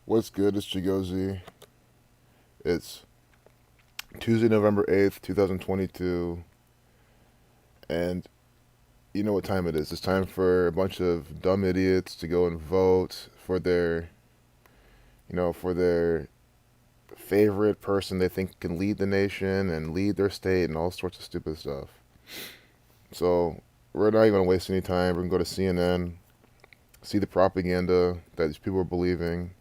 What's good? It's Chigozy. It's Tuesday, November 8th, 2022, and you know what time it is. It's time for a bunch of dumb idiots to go and vote for their favorite person they think can lead the nation and lead their state and all sorts of stupid stuff. So, we're not even going to waste any time. We're going to go to CNN, see the propaganda that these people are believing.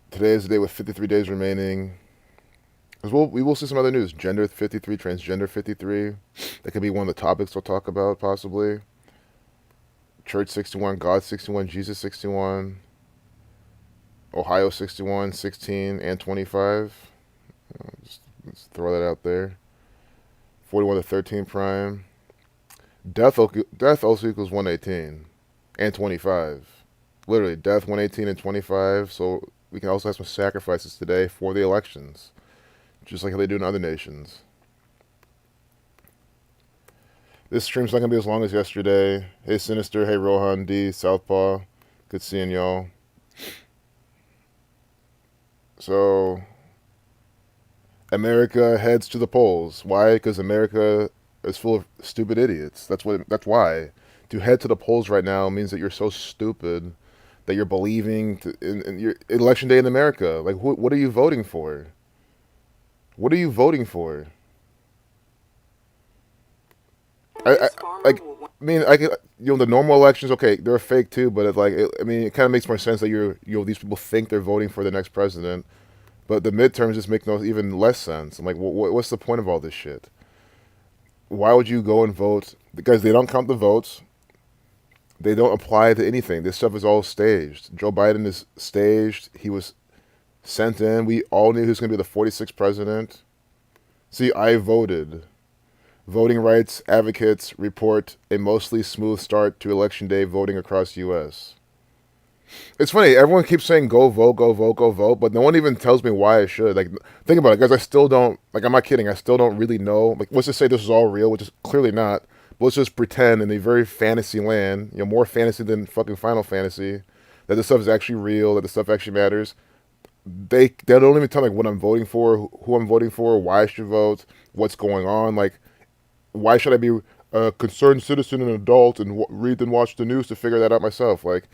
Today is the day with 53 days remaining. Because we will see some other news. Gender 53, transgender 53. That could be one of the topics we'll talk about, possibly. Church 61, God 61, Jesus 61, Ohio 61, 16, and 25. Let's throw that out there. 41 to 13 prime. Death also equals 118 and 25. Literally, death 118 and 25. So we can also have some sacrifices today for the elections, just like how they do in other nations. This stream's not going to be as long as yesterday. Hey, Sinister. Hey, Rohan D. Southpaw. Good seeing y'all. So, America heads to the polls. Why? Because America is full of stupid idiots. That's why. To head to the polls right now means that you're so stupid that you're believing in your election day in America. Like, what are you voting for? What are you voting for? I like. I mean, the normal elections, okay, they're fake too, but I mean, it kind of makes more sense that these people think they're voting for the next president, but the midterms just make no even less sense. I'm like, what's the point of all this shit? Why would you go and vote? Because they don't count the votes. They don't apply to anything. This stuff is all staged. Joe Biden is staged. He was sent in. We all knew he was going to be the 46th president. See, I voted. Voting rights advocates report a mostly smooth start to election day voting across U.S. It's funny, everyone keeps saying go vote, go vote, go vote, but no one even tells me why I should. Like, think about it, guys. I still don't, like, I'm not kidding. I still don't really know. Like, let's just say this is all real, which is clearly not. But let's just pretend in a very fantasy land, more fantasy than fucking Final Fantasy, that this stuff is actually real, that this stuff actually matters. They don't even tell me like, what I'm voting for, who I'm voting for, why I should vote, what's going on. Like, why should I be a concerned citizen and adult and read and watch the news to figure that out myself? Like,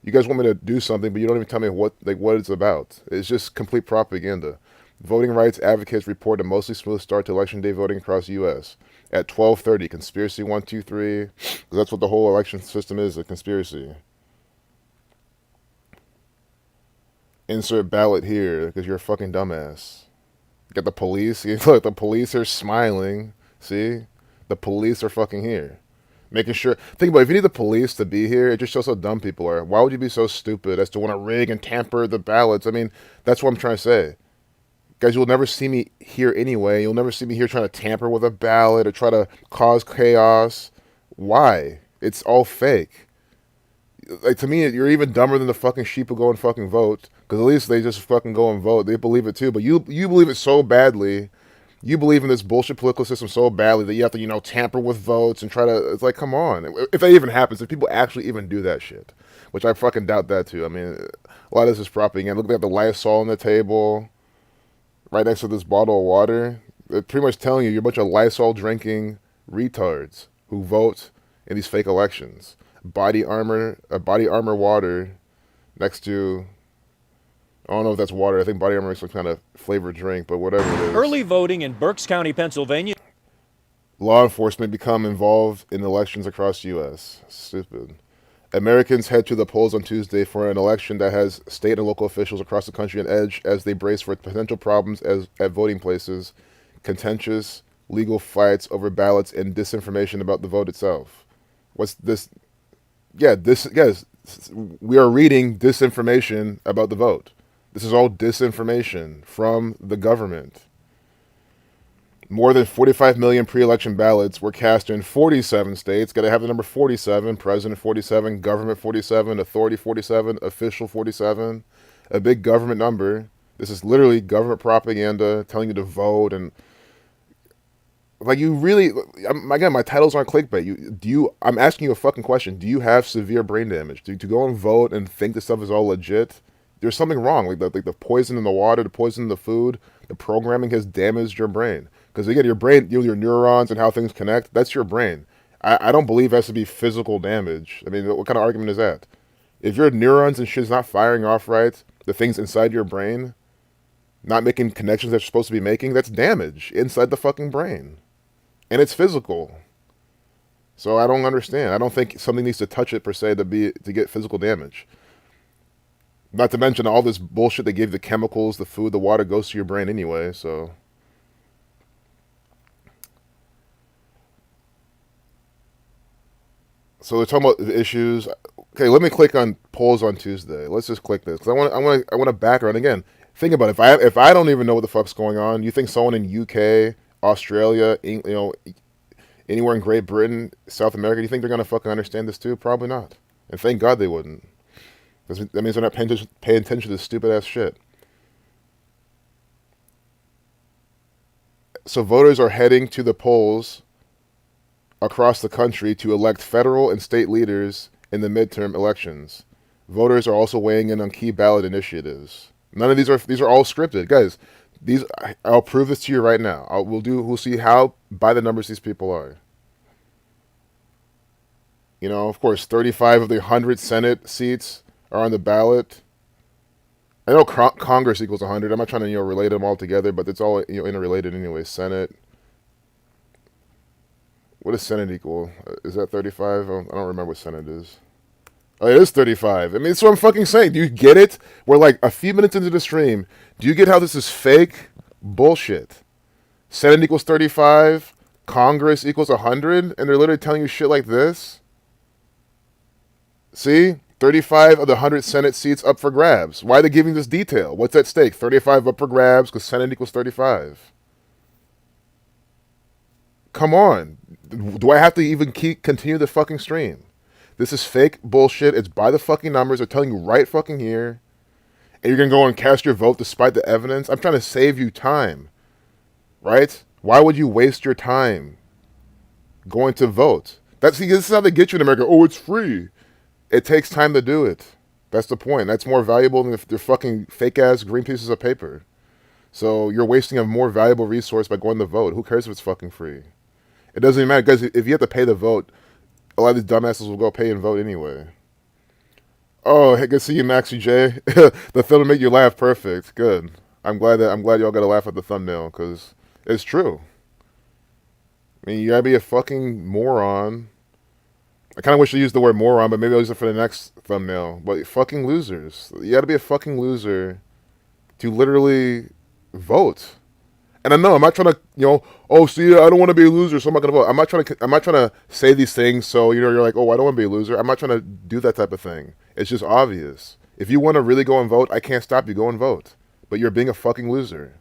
you guys want me to do something, but you don't even tell me what it's about. It's just complete propaganda. Voting rights advocates report a mostly smooth start to election day voting across the U.S. At 12:30, conspiracy 123, because that's what the whole election system is—a conspiracy. Insert ballot here because you're a fucking dumbass. Get the police. Look, the police are smiling. See, the police are fucking here. Making sure. Think about it, if you need the police to be here, it just shows how dumb people are. Why would you be so stupid as to want to rig and tamper the ballots? I mean, that's what I'm trying to say. Guys, you'll never see me here anyway. You'll never see me here trying to tamper with a ballot or try to cause chaos. Why? It's all fake. Like, to me, you're even dumber than the fucking sheep who go and fucking vote. Because at least they just fucking go and vote. They believe it too. But you believe it so badly. You believe in this bullshit political system so badly that you have to, tamper with votes and try to. It's like, come on. If that even happens, if people actually even do that shit, which I fucking doubt that too. I mean, a lot of this is propaganda. Look, they have the Lysol on the table, right next to this bottle of water. They're pretty much telling you you're a bunch of Lysol drinking retards who vote in these fake elections. Body armor water next to. I don't know if that's water. I think Body Armor is some kind of flavored drink, but whatever it is. Early voting in Berks County, Pennsylvania. Law enforcement become involved in elections across the U.S. Stupid. Americans head to the polls on Tuesday for an election that has state and local officials across the country on edge as they brace for potential problems at voting places, contentious legal fights over ballots, and disinformation about the vote itself. What's this? Yeah, yes, we are reading disinformation about the vote. This is all disinformation from the government. More than 45 million pre-election ballots were cast in 47 states. Got to have the number 47, president 47, government 47, authority 47, official 47. A big government number. This is literally government propaganda telling you to vote. And Like you really, again, my titles aren't clickbait. I'm asking you a fucking question. Do you have severe brain damage? To go and vote and think this stuff is all legit? There's something wrong. Like the poison in the water, the poison in the food, the programming has damaged your brain. Because again, your brain, your neurons and how things connect, that's your brain. I don't believe it has to be physical damage. I mean, what kind of argument is that? If your neurons and shit's not firing off right, the things inside your brain, not making connections that you're supposed to be making, that's damage inside the fucking brain. And it's physical. So I don't understand. I don't think something needs to touch it per se to get physical damage. Not to mention all this bullshit they give the chemicals, the food, the water goes to your brain anyway, so. So they're talking about the issues. Okay, let me click on polls on Tuesday. Let's just click this. 'Cause I want a background again. Think about it. If I don't even know what the fuck's going on, you think someone in UK, Australia, anywhere in Great Britain, South America, do you think they're gonna fucking understand this too? Probably not. And thank God they wouldn't. That means they're not paying attention to this stupid ass shit. So voters are heading to the polls across the country to elect federal and state leaders in the midterm elections. Voters are also weighing in on key ballot initiatives. None of these are all scripted, guys. I'll prove this to you right now. We'll see how by the numbers these people are. You know, of course, 35 of the 100 Senate seats are on the ballot. I know Congress equals 100. I'm not trying to relate them all together, but it's all interrelated anyway. Senate. What does Senate equal? Is that 35? I don't remember what Senate is. Oh, it is 35. I mean, that's what I'm fucking saying. Do you get it? We're like a few minutes into the stream. Do you get how this is fake bullshit? Senate equals 35. Congress equals 100. And they're literally telling you shit like this. See? 35 of the 100 Senate seats up for grabs. Why are they giving this detail? What's at stake? 35 up for grabs because Senate equals 35. Come on. Do I have to even continue the fucking stream? This is fake bullshit. It's by the fucking numbers. They're telling you right fucking here. And you're going to go and cast your vote despite the evidence? I'm trying to save you time. Right? Why would you waste your time going to vote? This is how they get you in America. Oh, it's free. It takes time to do it. That's the point. That's more valuable than their fucking fake-ass green pieces of paper. So you're wasting a more valuable resource by going to vote. Who cares if it's fucking free? It doesn't even matter, guys. If you have to pay to vote, a lot of these dumbasses will go pay and vote anyway. Oh, hey, good to see you, Maxie J. The film will make you laugh. Perfect. Good. I'm glad y'all got to laugh at the thumbnail because it's true. I mean, you gotta be a fucking moron. I kind of wish I used the word moron, but maybe I'll use it for the next thumbnail. But fucking losers. You gotta be a fucking loser to literally vote. And I know I'm not trying to, oh, see, I don't want to be a loser, so I'm not gonna vote. I'm not trying to say these things so you're like, oh, I don't want to be a loser. I'm not trying to do that type of thing. It's just obvious. If you want to really go and vote, I can't stop you. Go and vote. But you're being a fucking loser.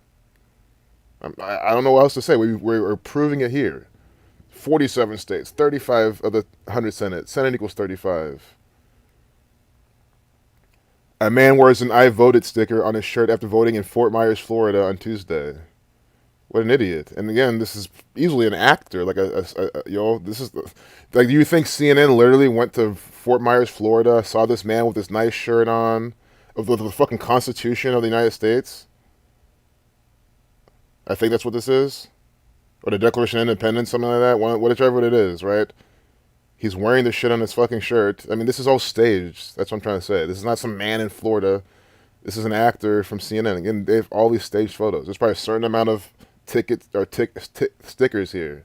I don't know what else to say. We're proving it here. 47 states, 35 of the 100 Senate. Senate equals 35. A man wears an I voted sticker on his shirt after voting in Fort Myers, Florida on Tuesday. What an idiot. And again, this is easily an actor. Like, this is, like, do you think CNN literally went to Fort Myers, Florida, saw this man with this nice shirt on, of the fucking Constitution of the United States? I think that's what this is. Or the Declaration of Independence, something like that. Whichever it is, right? He's wearing this shit on his fucking shirt. I mean, this is all staged. That's what I'm trying to say. This is not some man in Florida. This is an actor from CNN. Again, they have all these staged photos. There's probably a certain amount of tickets or stickers here.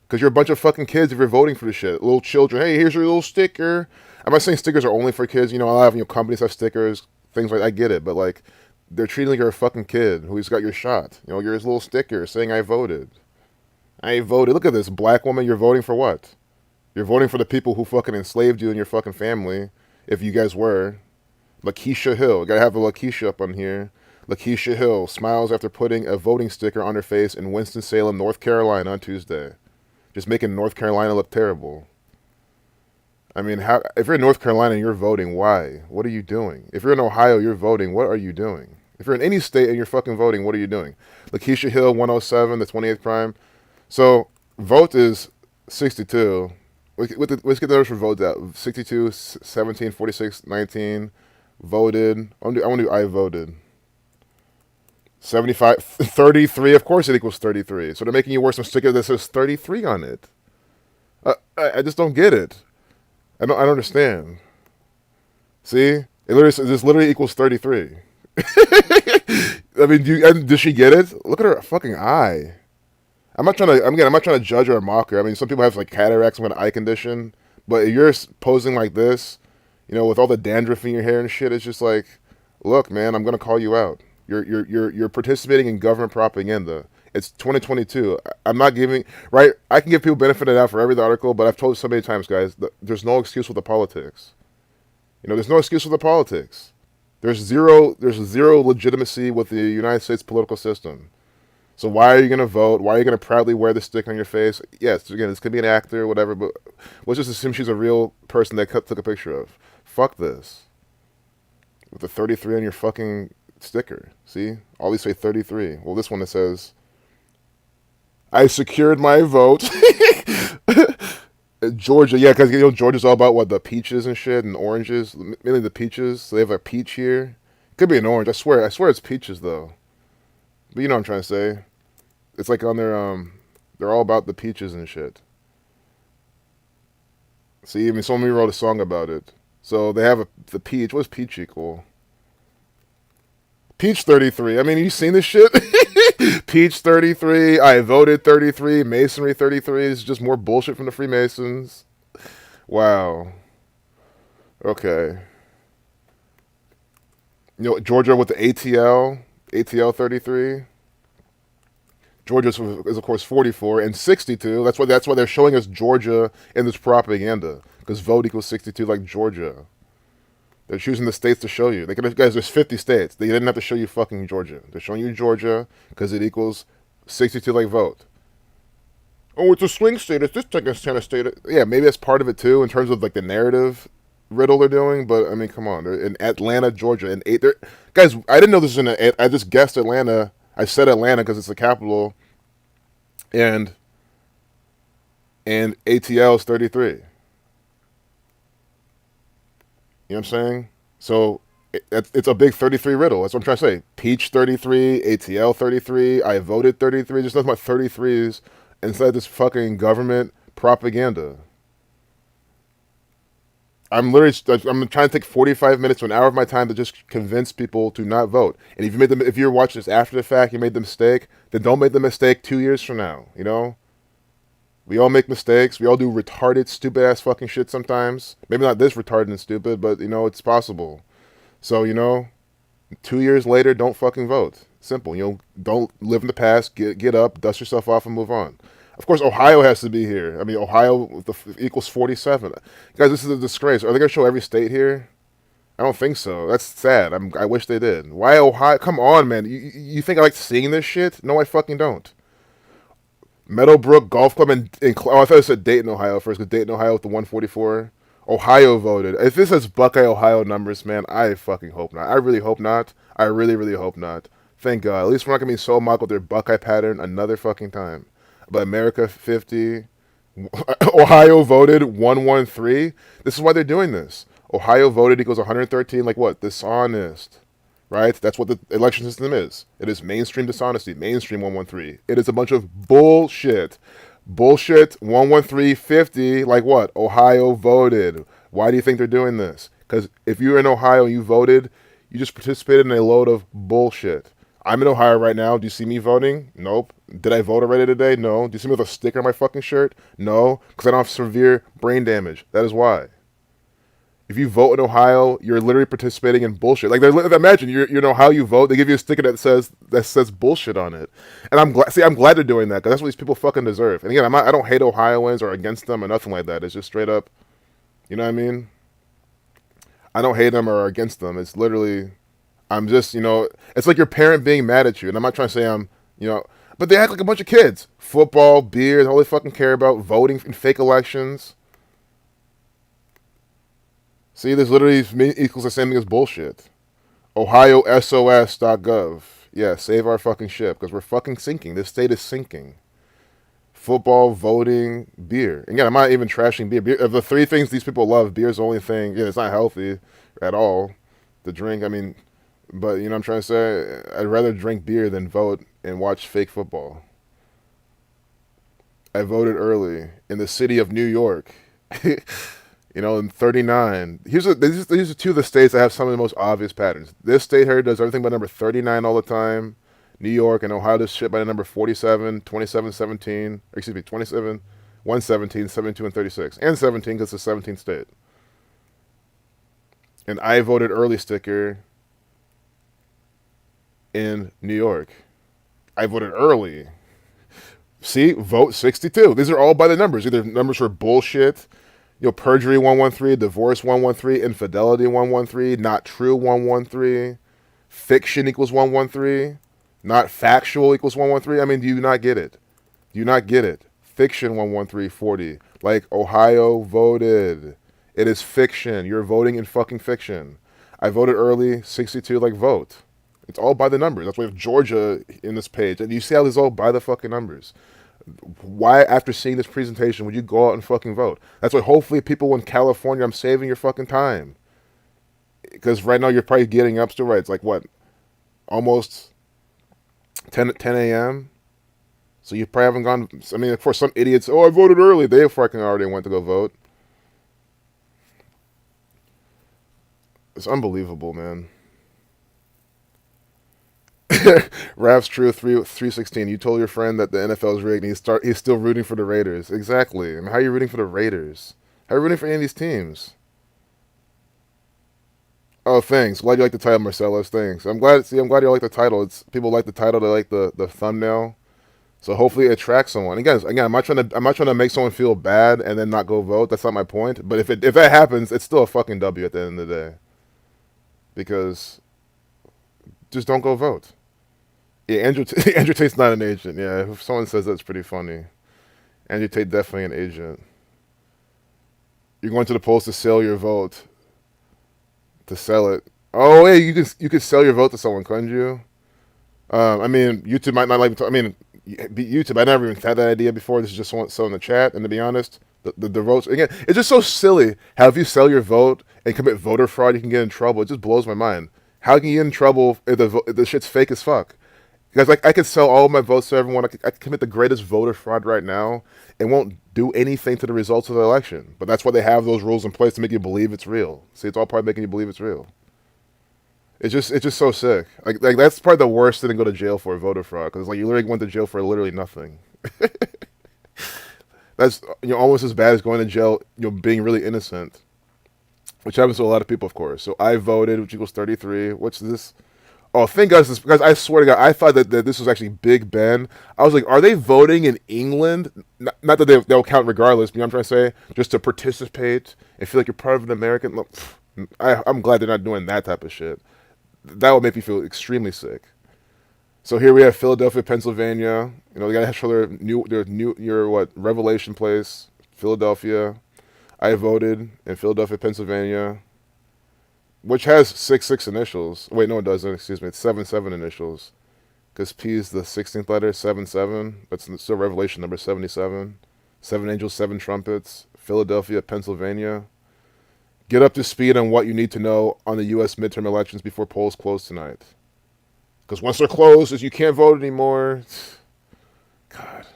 Because you're a bunch of fucking kids if you're voting for this shit. Little children. Hey, here's your little sticker. I'm not saying stickers are only for kids. A lot of companies have stickers, things like that. I get it. But, like, they're treating like you're a fucking kid who's got your shot. You're his little sticker saying, I voted. I voted. Look at this. Black woman, you're voting for what? You're voting for the people who fucking enslaved you and your fucking family, if you guys were. Lakeisha Hill. Gotta have a Lakeisha up on here. Lakeisha Hill smiles after putting a voting sticker on her face in Winston-Salem, North Carolina on Tuesday. Just making North Carolina look terrible. I mean, if you're in North Carolina and you're voting, why? What are you doing? If you're in Ohio, you're voting, what are you doing? If you're in any state and you're fucking voting, what are you doing? Lakeisha Hill, 107, the 28th prime. So, Vote is 62. Let's get the numbers for votes out. 62, 17, 46, 19. Voted. I want to do I voted. 75, 33. Of course it equals 33. So they're making you wear some sticker that says 33 on it. I just don't get it. I don't understand. See? This literally equals 33. I mean, does she get it? Look at her fucking eye. I'm not trying to judge or mock her. I mean, some people have like cataracts, some kind of eye condition, but if you're posing like this, with all the dandruff in your hair and shit, it's just like, look, man, I'm gonna call you out. You're participating in government propaganda. It's 2022. I'm not giving right. I can give people benefit of the doubt for every article, but I've told you so many times, guys, there's no excuse with the politics. There's no excuse with the politics. There's zero legitimacy with the United States political system. So why are you going to vote? Why are you going to proudly wear the stick on your face? Yes, again, this could be an actor or whatever, but let's just assume she's a real person that took a picture of. Fuck this. With the 33 on your fucking sticker. See? All these say 33. Well, this one it says, I secured my vote. Georgia, yeah, because Georgia's all about what, the peaches and shit and oranges, mainly the peaches. So they have a peach here. Could be an orange. I swear it's peaches though. But you know what I'm trying to say. It's like on their they're all about the peaches and shit. See, I mean, somebody wrote a song about it. So they have the peach. What's peach equal? Peach 33. I mean, you seen this shit? Peach 33. I voted 33. Masonry 33. It's just more bullshit from the Freemasons. Wow. Okay. Georgia with the ATL 33. Georgia is of course 44 and 62. That's why they're showing us Georgia in this propaganda, because vote equals 62 like Georgia. They're choosing the states to show you. Guys, there's 50 states. They didn't have to show you fucking Georgia. They're showing you Georgia because it equals 62 like vote. Oh, it's a swing state. It's this kind of state. Yeah, maybe that's part of it too in terms of like the narrative riddle they're doing. But I mean, come on. They're in Atlanta, Georgia, and guys, I didn't know this was I just guessed Atlanta. I said Atlanta because it's the capital, and ATL is 33. You know what I'm saying? So it's a big 33 riddle. That's what I'm trying to say. Peach 33, ATL 33, I voted 33. There's nothing but 33s inside this fucking government propaganda. I'm trying to take 45 minutes to an hour of my time to just convince people to not vote. And if you're watching this after the fact, you made the mistake, then don't make the mistake 2 years from now. We all make mistakes. We all do retarded, stupid ass fucking shit sometimes. Maybe not this retarded and stupid, but it's possible. So 2 years later, don't fucking vote. Simple. Don't live in the past. Get up, dust yourself off, and move on. Of course, Ohio has to be here. I mean, Ohio equals 47. Guys, this is a disgrace. Are they going to show every state here? I don't think so. That's sad. I wish they did. Why Ohio? Come on, man. You think I like seeing this shit? No, I fucking don't. Meadowbrook Golf Club I thought it said Dayton, Ohio first, because Dayton, Ohio with the 144. Ohio voted. If this says Buckeye, Ohio numbers, man, I fucking hope not. I really hope not. I really, really hope not. Thank God. At least we're not going to be so mocked with their Buckeye pattern another fucking time. But America 50, Ohio voted 113. This is why they're doing this. Ohio voted equals 113. Like what? Dishonest. Right? That's what the election system is. It is mainstream dishonesty. Mainstream 113. It is a bunch of bullshit. Bullshit 11350. Like what? Ohio voted. Why do you think they're doing this? Because if you're in Ohio and you voted, you just participated in a load of bullshit. I'm in Ohio right now. Do you see me voting? Nope. Did I vote already today? No. Do you see me with a sticker on my fucking shirt? No. Because I don't have severe brain damage. That is why. If you vote in Ohio, you're literally participating in bullshit. Like, imagine you're in Ohio, you vote, they give you a sticker that says bullshit on it. And I'm glad they're doing that, because that's what these people fucking deserve. And again, I don't hate Ohioans or against them or nothing like that. It's just straight up, you know what I mean? I don't hate them or against them. It's literally, I'm just, it's like your parent being mad at you. And I'm not trying to say but they act like a bunch of kids. Football, beer, all they fucking care about, voting in fake elections. See, this literally equals the same thing as bullshit. OhioSOS.gov. Yeah, save our fucking ship, because we're fucking sinking. This state is sinking. football, voting, beer. Again, I'm not even trashing beer. Of the three things these people love, beer is the only thing. Yeah, it's not healthy at all to drink. I mean, but you know what I'm trying to say? I'd rather drink beer than vote and watch fake football. I voted early in the city of New York. You know, in 39. These are two of the states that have some of the most obvious patterns. This state here does everything by number 39 all the time. New York and Ohio does shit by the number 47, 27, 17, or excuse me, 27, 117, 72, and 36. And 17 because it's the 17th state. And I voted early sticker in New York. I voted early. See, vote 62. These are all by the numbers. Either numbers for bullshit, you know, perjury 113, divorce 113, infidelity 113, not true 113, fiction equals 113, not factual equals 113. I mean, do you not get it? Do you not get it? Fiction 113, 40. Like Ohio voted. It is fiction. You're voting in fucking fiction. I voted early, 62, like vote. It's all by the numbers. That's why we have Georgia in this page. And you see how this is all by the fucking numbers. Why, after seeing this presentation, would you go out and fucking vote? That's why hopefully people in California, I'm saving your fucking time. Because right now you're probably getting up still, right? It's like, what, almost 10 a.m.? So you probably haven't gone, I mean, for some idiots, oh, I voted early. They fucking already went to go vote. It's unbelievable, man. Rav's True 316. You told your friend that the NFL is rigged and he's still rooting for the Raiders. Exactly. I mean, how are you rooting for the Raiders? How are you rooting for any of these teams? Oh, thanks. Glad you like the title, Marcellus. Thanks. I'm glad you like the title. It's people like the title, they like the thumbnail. So hopefully it attracts someone. Again, I'm not trying to make someone feel bad and then not go vote. That's not my point. But if that happens, it's still a fucking W at the end of the day. Because just don't go vote. Yeah, Andrew Tate's not an agent. Yeah, if someone says that's pretty funny. Andrew Tate definitely an agent. You're going to the polls to sell your vote. To sell it. Oh, hey, you could sell your vote to someone, couldn't you? I mean, YouTube might not like. I mean, YouTube. I never even had that idea before. This is just so in the chat. And to be honest, the votes again. It's just so silly how if you sell your vote and commit voter fraud, you can get in trouble. It just blows my mind. How can you get in trouble if the shit's fake as fuck? Because like I could sell all of my votes to everyone. I could commit the greatest voter fraud right now. It won't do anything to the results of the election. But that's why they have those rules in place to make you believe it's real. See, it's all part of making you believe it's real. It's just so sick. Like that's probably the worst thing to go to jail for, voter fraud. Because like you literally went to jail for literally nothing. That's almost as bad as going to jail, being really innocent. Which happens to a lot of people, of course. So I voted, which equals 33. What's this? Oh, thank God, because I swear to God, I thought that this was actually Big Ben. I was like, are they voting in England? Not that they'll count regardless, but you know what I'm trying to say? Just to participate and feel like you're part of an American. Look, I'm glad they're not doing that type of shit. That would make me feel extremely sick. So here we have Philadelphia, Pennsylvania. They gotta show their Revelation Place, Philadelphia. I voted in Philadelphia, Pennsylvania, which has 66 initials. Wait, no, it doesn't. Excuse me. It's 77 initials. Because P is the 16th letter, 77. That's still Revelation number 77. 7 angels, 7 trumpets. Philadelphia, Pennsylvania. Get up to speed on what you need to know on the U.S. midterm elections before polls close tonight. Because once they're closed, you can't vote anymore. God.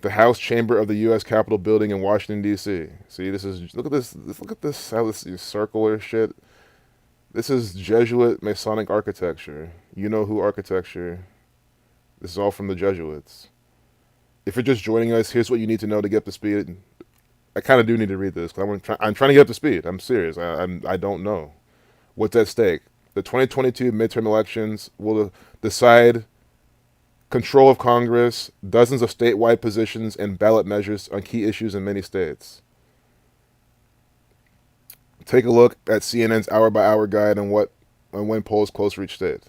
The House chamber of the U.S. Capitol building in Washington, D.C. See, look at this, how this circular shit. This is Jesuit Masonic architecture. You know who architecture. This is all from the Jesuits. If you're just joining us, here's what you need to know to get up to speed. I kind of do need to read this, because I'm trying to get up to speed. I'm serious. I don't know. What's at stake? The 2022 midterm elections will decide control of Congress, dozens of statewide positions, and ballot measures on key issues in many states. Take a look at CNN's hour-by-hour guide on when polls close for each state.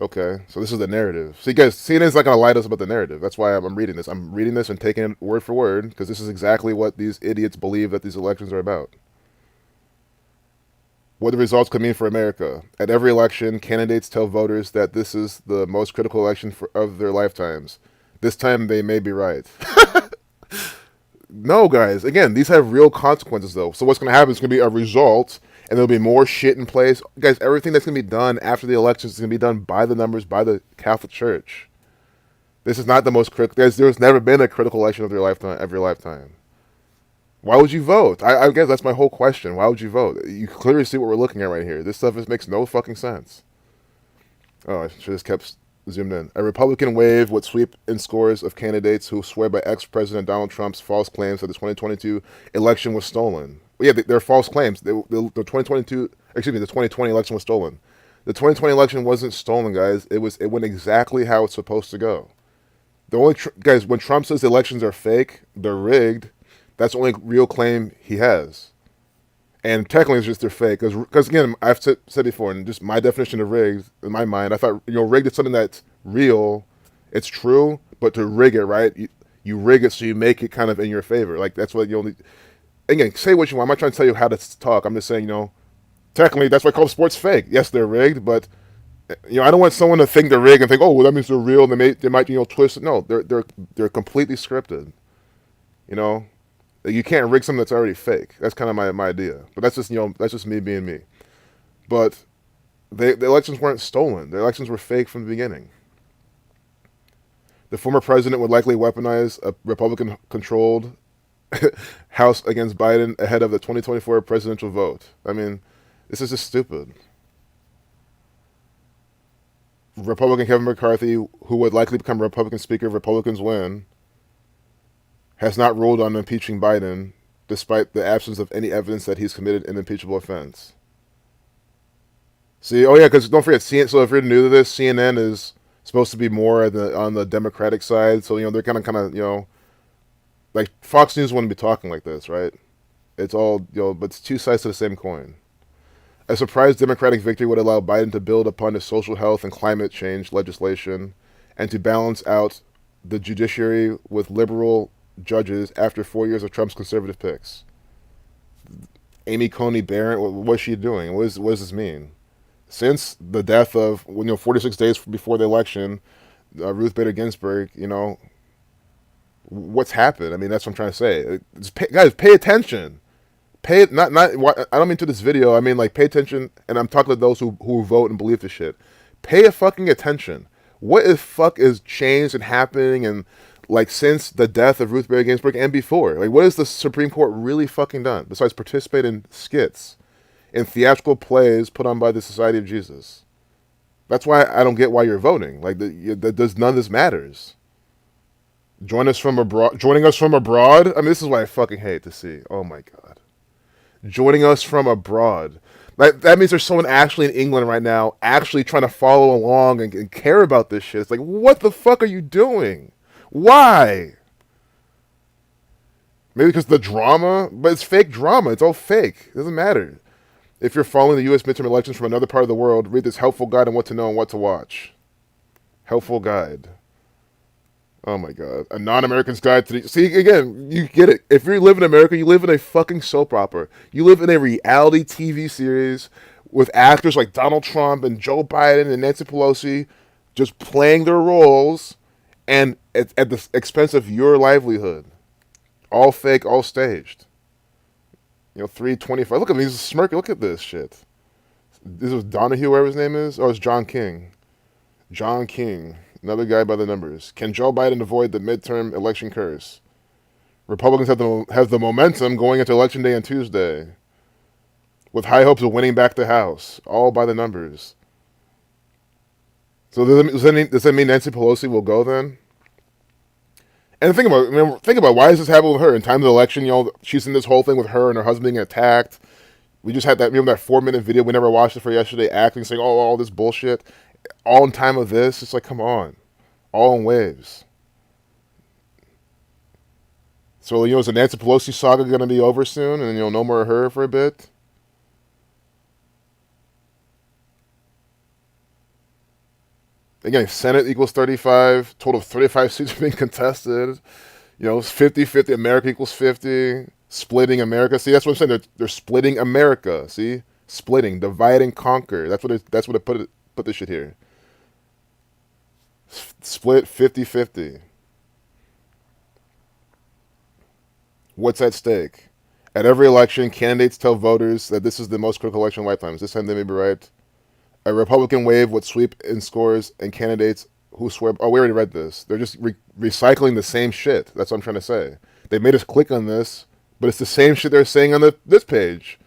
Okay, so this is the narrative. See, guys, CNN's not going to lie to us about the narrative. That's why I'm reading this. I'm reading this and taking it word for word, because this is exactly what these idiots believe that these elections are about. What the results could mean for America. At every election, candidates tell voters that this is the most critical election of their lifetimes. This time they may be right. No, guys. Again, these have real consequences, though. So what's going to happen is going to be a result, and there'll be more shit in place. Guys, everything that's going to be done after the elections is going to be done by the numbers, by the Catholic Church. This is not the most critical. Guys, there's never been a critical election of your lifetime. Why would you vote? I guess that's my whole question. Why would you vote? You clearly see what we're looking at right here. This stuff makes no fucking sense. Oh, I should have kept zoomed in. A Republican wave would sweep in scores of candidates who swear by ex-President Donald Trump's false claims that the 2022 election was stolen. Well, yeah, they're false claims. The 2020 election was stolen. The 2020 election wasn't stolen, guys. It went exactly how it's supposed to go. The only guys, when Trump says the elections are fake, they're rigged, that's the only real claim he has. And technically, it's just they're fake. Because again, I've said before, and just my definition of rigged, in my mind, I thought, rigged is something that's real, it's true, but to rig it, right? You rig it so you make it kind of in your favor. Like, that's what you only... Again, say what you want. I'm not trying to tell you how to talk. I'm just saying, technically, that's why I call sports fake. Yes, they're rigged, but... I don't want someone to think they're rigged and think, oh, well, that means they're real. They might twist it. No, they're completely scripted. You can't rig something that's already fake. That's kind of my idea. But that's just me being me. But the elections weren't stolen. The elections were fake from the beginning. The former president would likely weaponize a Republican-controlled House against Biden ahead of the 2024 presidential vote. I mean, this is just stupid. Republican Kevin McCarthy, who would likely become Republican Speaker if Republicans win, has not ruled on impeaching Biden, despite the absence of any evidence that he's committed an impeachable offense. See, oh yeah, because don't forget, so if you're new to this, CNN is supposed to be more on the Democratic side, so they're kind of like Fox News wouldn't be talking like this, right? It's all but it's two sides to the same coin. A surprise Democratic victory would allow Biden to build upon his social health and climate change legislation and to balance out the judiciary with liberal judges after 4 years of Trump's conservative picks. Amy Coney Barrett, what's she doing? What does this mean? Since the death of, 46 days before the election, Ruth Bader Ginsburg, what's happened? I mean, that's what I'm trying to say. Guys, pay attention. I don't mean to this video. I mean, like, pay attention, and I'm talking to those who vote and believe this shit. Pay a fucking attention. What the fuck is changed and happening, and like since the death of Ruth Bader Ginsburg and before? Like, what has the Supreme Court really fucking done besides participate in skits, in theatrical plays put on by the Society of Jesus? That's why I don't get why you're voting. Like, none of this matters. Joining us from abroad. I mean, this is what I fucking hate to see. Oh my god. Joining us from abroad. That means there's someone actually in England right now actually trying to follow along and care about this shit. It's like, what the fuck are you doing? Why? Maybe because the drama? But it's fake drama. It's all fake. It doesn't matter. If you're following the U.S. midterm elections from another part of the world, read this helpful guide on what to know and what to watch. Helpful guide. Oh my god. A non-American's guide to the... See, again, you get it. If you live in America, you live in a fucking soap opera. You live in a reality TV series with actors like Donald Trump and Joe Biden and Nancy Pelosi just playing their roles and at the expense of your livelihood. All fake, all staged. 325. Look at me, he's smirking. Look at this shit. This was Donahue, whatever his name is? Oh, it's John King. John King. Another guy by the numbers. Can Joe Biden avoid the midterm election curse? Republicans have the momentum going into Election Day on Tuesday, with high hopes of winning back the House. All by the numbers. So does that mean Nancy Pelosi will go then? And think about why is this happening with her? In time of the election, she's in this whole thing with her and her husband being attacked. We just had that 4-minute video we never watched it for yesterday, acting, saying, oh, all this bullshit. All in time of this, it's like, come on. All in waves. So, is the Nancy Pelosi saga going to be over soon? And, no more of her for a bit? Again, Senate equals 35. Total of 35 seats are being contested. It's 50-50. America equals 50. Splitting America. See, that's what I'm saying. They're splitting America. See? Splitting. Divide and conquer. That's what it put this shit here. Split 50-50. What's at stake? At every election, candidates tell voters that this is the most critical election of lifetimes. This time they may be right. A Republican wave would sweep in scores, and candidates who swear. Oh, we already read this. They're just recycling the same shit. That's what I'm trying to say. They made us click on this, but it's the same shit they're saying on this page.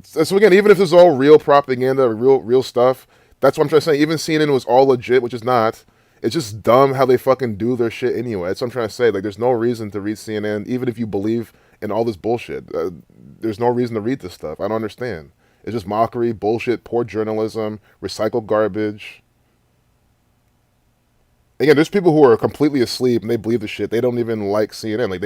So again, even if this is all real propaganda, real stuff, that's what I'm trying to say. Even CNN was all legit, which is not. It's just dumb how they fucking do their shit anyway. That's what I'm trying to say. Like, there's no reason to read CNN, even if you believe in all this bullshit. There's no reason to read this stuff. I don't understand. It's just mockery, bullshit, poor journalism, recycled garbage. Again, there's people who are completely asleep and they believe the shit. They don't even like CNN. Like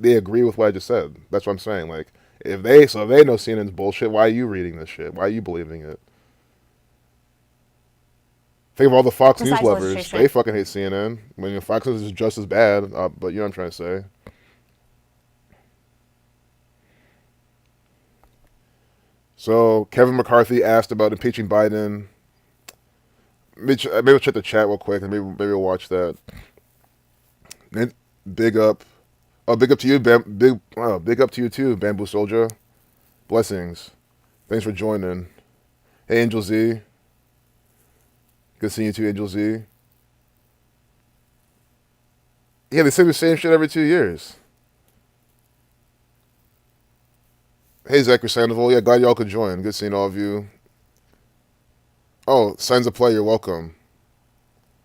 they agree with what I just said. That's what I'm saying. Like if they know CNN's bullshit, why are you reading this shit? Why are you believing it? Think of all the Fox News lovers. They fucking hate CNN. I mean, Fox News is just as bad, but you know what I'm trying to say. So Kevin McCarthy asked about impeaching Biden. Maybe we'll check the chat real quick and maybe we'll watch that. Big up. Oh, big up to you, big up to you too, Bamboo Soldier. Blessings. Thanks for joining. Hey, Angel Z. Good seeing you too, Angel Z. Yeah, they say the same shit every 2 years. Hey, Zachary Sandoval. Yeah, glad y'all could join. Good seeing all of you. Oh, Signs of Play. You're welcome.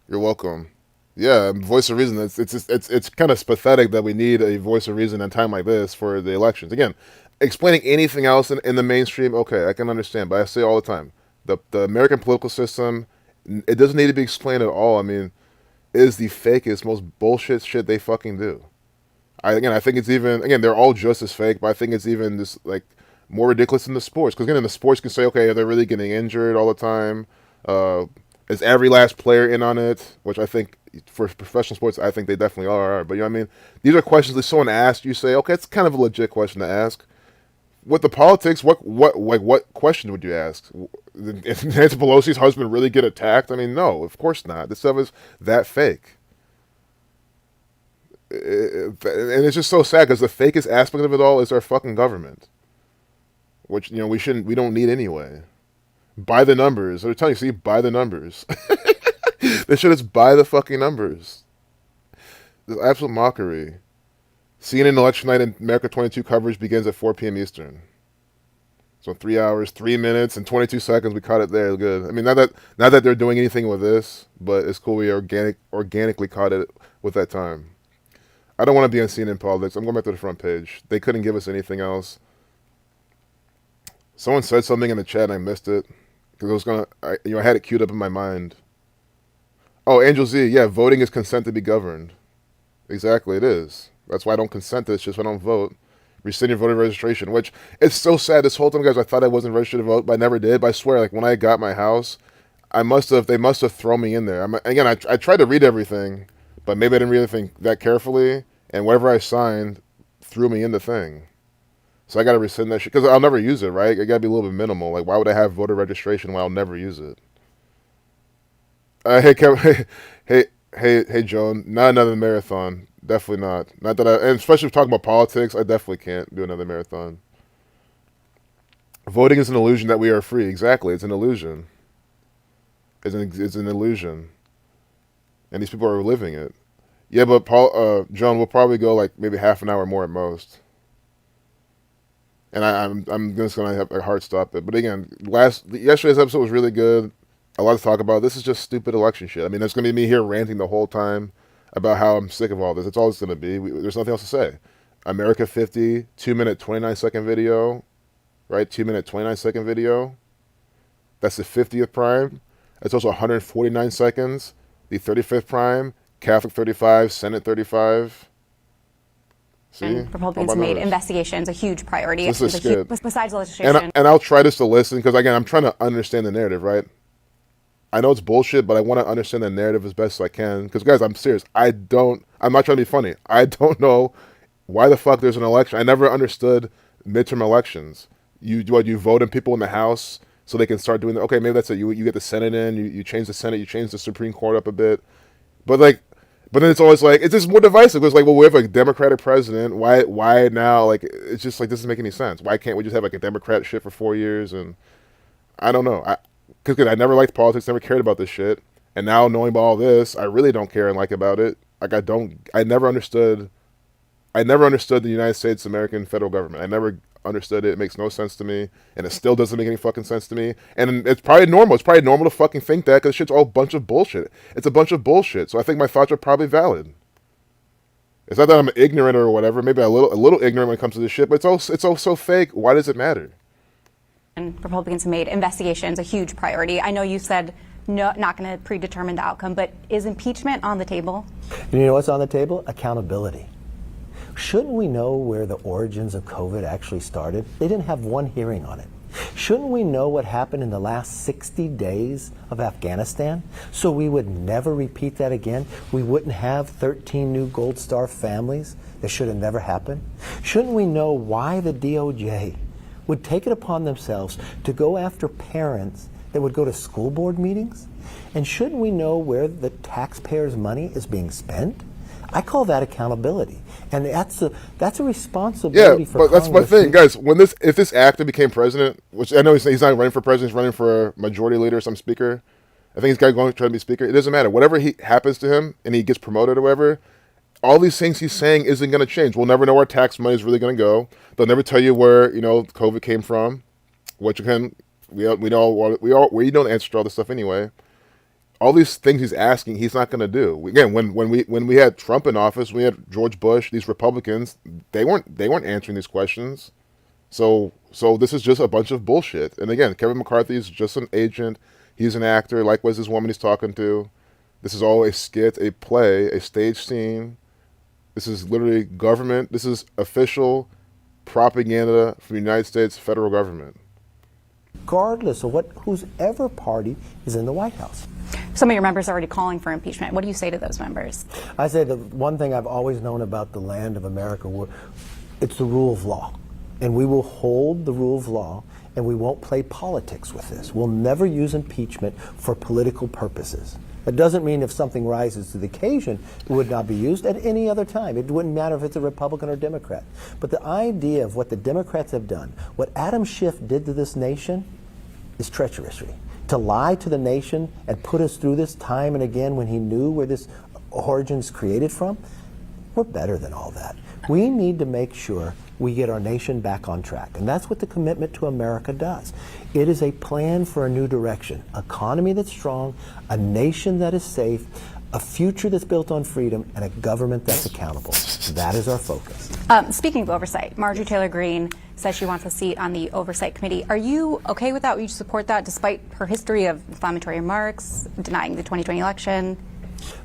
You're welcome. Yeah, voice of reason. It's kind of pathetic that we need a voice of reason in a time like this for the elections. Again, explaining anything else in the mainstream, okay, I can understand. But I say all the time, the American political system, it doesn't need to be explained at all. I mean, it is the fakest, most bullshit shit they fucking do. I think it's even, again, they're all just as fake, but I think it's even this, like, more ridiculous in the sports. Because, again, in the sports, you can say, okay, are they really getting injured all the time? Is every last player in on it? Which I think, for professional sports, I think they definitely are. But, you know what I mean? These are questions that someone asked, you say, okay, it's kind of a legit question to ask. With the politics, what question would you ask? Did Nancy Pelosi's husband really get attacked? I mean, no, of course not. This stuff is that fake. And it's just so sad because the fakest aspect of it all is our fucking government, which, you know, we don't need anyway. By the numbers. They're telling you, see, by the numbers. This shit is by the fucking numbers. This absolute mockery. CNN election night in America 22 coverage begins at 4 p.m. Eastern. So 3 hours, 3 minutes, and 22 seconds. We caught it there. Good. I mean, not that they're doing anything with this, but it's cool. We organically caught it with that time. I don't want to be on CNN politics. I'm going back to the front page. They couldn't give us anything else. Someone said something in the chat and I missed it because I had it queued up in my mind. Oh, Angel Z, yeah, voting is consent to be governed. Exactly, it is. That's why I don't consent to it. It's just I don't vote. Rescind your voter registration, which it's so sad. This whole time, guys, I thought I wasn't registered to vote, but I never did. But I swear, like when I got my house, they must have thrown me in there. I tried to read everything, but maybe I didn't read everything that carefully, and whatever I signed threw me in the thing. So I got to rescind that shit because I'll never use it, right? I got to be a little bit minimal. Like, why would I have voter registration when I'll never use it? Hey, Kevin. Hey, Joan. Not another marathon. Definitely not. Not that and especially if we're talking about politics, I definitely can't do another marathon. Voting is an illusion that we are free. Exactly, it's an illusion. It's an illusion, and these people are living it. Yeah, but Joan, we'll probably go like maybe half an hour more at most. And I'm just gonna have a hard stop it. But again, yesterday's episode was really good. A lot to talk about. This is just stupid election shit. I mean, there's gonna be me here ranting the whole time about how I'm sick of all this. That's all it's gonna be. There's nothing else to say. America 50, 2-minute 29-second video, right? 2-minute 29-second video. That's the 50th prime. That's also 149 seconds. The 35th prime. Catholic 35, Senate 35. See? And Republicans made investigations a huge priority. This is a skit. Besides legislation. And I'll try this to listen because, again, I'm trying to understand the narrative, right? I know it's bullshit, but I want to understand the narrative as best as I can. Because, guys, I'm serious. I'm not trying to be funny. I don't know why the fuck there's an election. I never understood midterm elections. You vote in people in the House so they can start doing okay, maybe that's it. You get the Senate in, you change the Senate, you change the Supreme Court up a bit. But, like, But then it's always like it's just more divisive. It's like, well, we have a Democratic president. Why now? Like, it's just like, this doesn't make any sense. Why can't we just have like a Democrat shit for 4 years? And I don't know. Because I never liked politics, never cared about this shit, and now knowing about all this, I really don't care and like about it. Like, I never understood. I never understood the United States American federal government. I never understood it. It makes no sense to me, and it still doesn't make any fucking sense to me. And it's probably normal. It's probably normal to fucking think that, because shit's all a bunch of bullshit. It's a bunch of bullshit. So I think my thoughts are probably valid. It's not that I'm ignorant or whatever. Maybe a little ignorant when it comes to this shit, but it's all so fake. Why does it matter? And Republicans have made investigations a huge priority. I know you said no, not going to predetermine the outcome, but is impeachment on the table? You know what's on the table? Accountability. Shouldn't we know where the origins of COVID actually started? They didn't have one hearing on it. Shouldn't we know what happened in the last 60 days of Afghanistan, so we would never repeat that again? We wouldn't have 13 new Gold Star families. That should have never happened. Shouldn't we know why the DOJ would take it upon themselves to go after parents that would go to school board meetings? And shouldn't we know where the taxpayers' money is being spent? I call that accountability, and that's a responsibility for Congress. That's my thing, guys. If this actor became president, which I know he's not running for president, he's running for majority leader or some speaker. I think he's going to try to be speaker. It doesn't matter. Whatever happens to him and he gets promoted or whatever, all these things he's saying isn't going to change. We'll never know where tax money is really going to go. They'll never tell you where COVID came from. We know the answer to all this stuff anyway. All these things he's asking, he's not going to do. Again, when we had Trump in office, we had George Bush, these Republicans, they weren't answering these questions. So this is just a bunch of bullshit. And again, Kevin McCarthy is just an agent. He's an actor. Likewise, this woman he's talking to. This is all a skit, a play, a stage scene. This is literally government. This is official propaganda from the United States federal government. Regardless of whose ever party is in the White House. Some of your members are already calling for impeachment. What do you say to those members? I say the one thing I've always known about the land of America, it's the rule of law. And we will hold the rule of law, and we won't play politics with this. We'll never use impeachment for political purposes. That doesn't mean if something rises to the occasion, it would not be used at any other time. It wouldn't matter if it's a Republican or Democrat. But the idea of what the Democrats have done, what Adam Schiff did to this nation, is treachery. To lie to the nation and put us through this time and again when he knew where this origin's created from, we're better than all that. We need to make sure we get our nation back on track. And that's what the Commitment to America does. It is a plan for a new direction, economy that's strong, a nation that is safe, a future that's built on freedom, and a government that's accountable. That is our focus. Speaking of oversight, Marjorie Taylor Greene says she wants a seat on the Oversight Committee. Are you okay with that? Would you support that despite her history of inflammatory remarks, denying the 2020 election?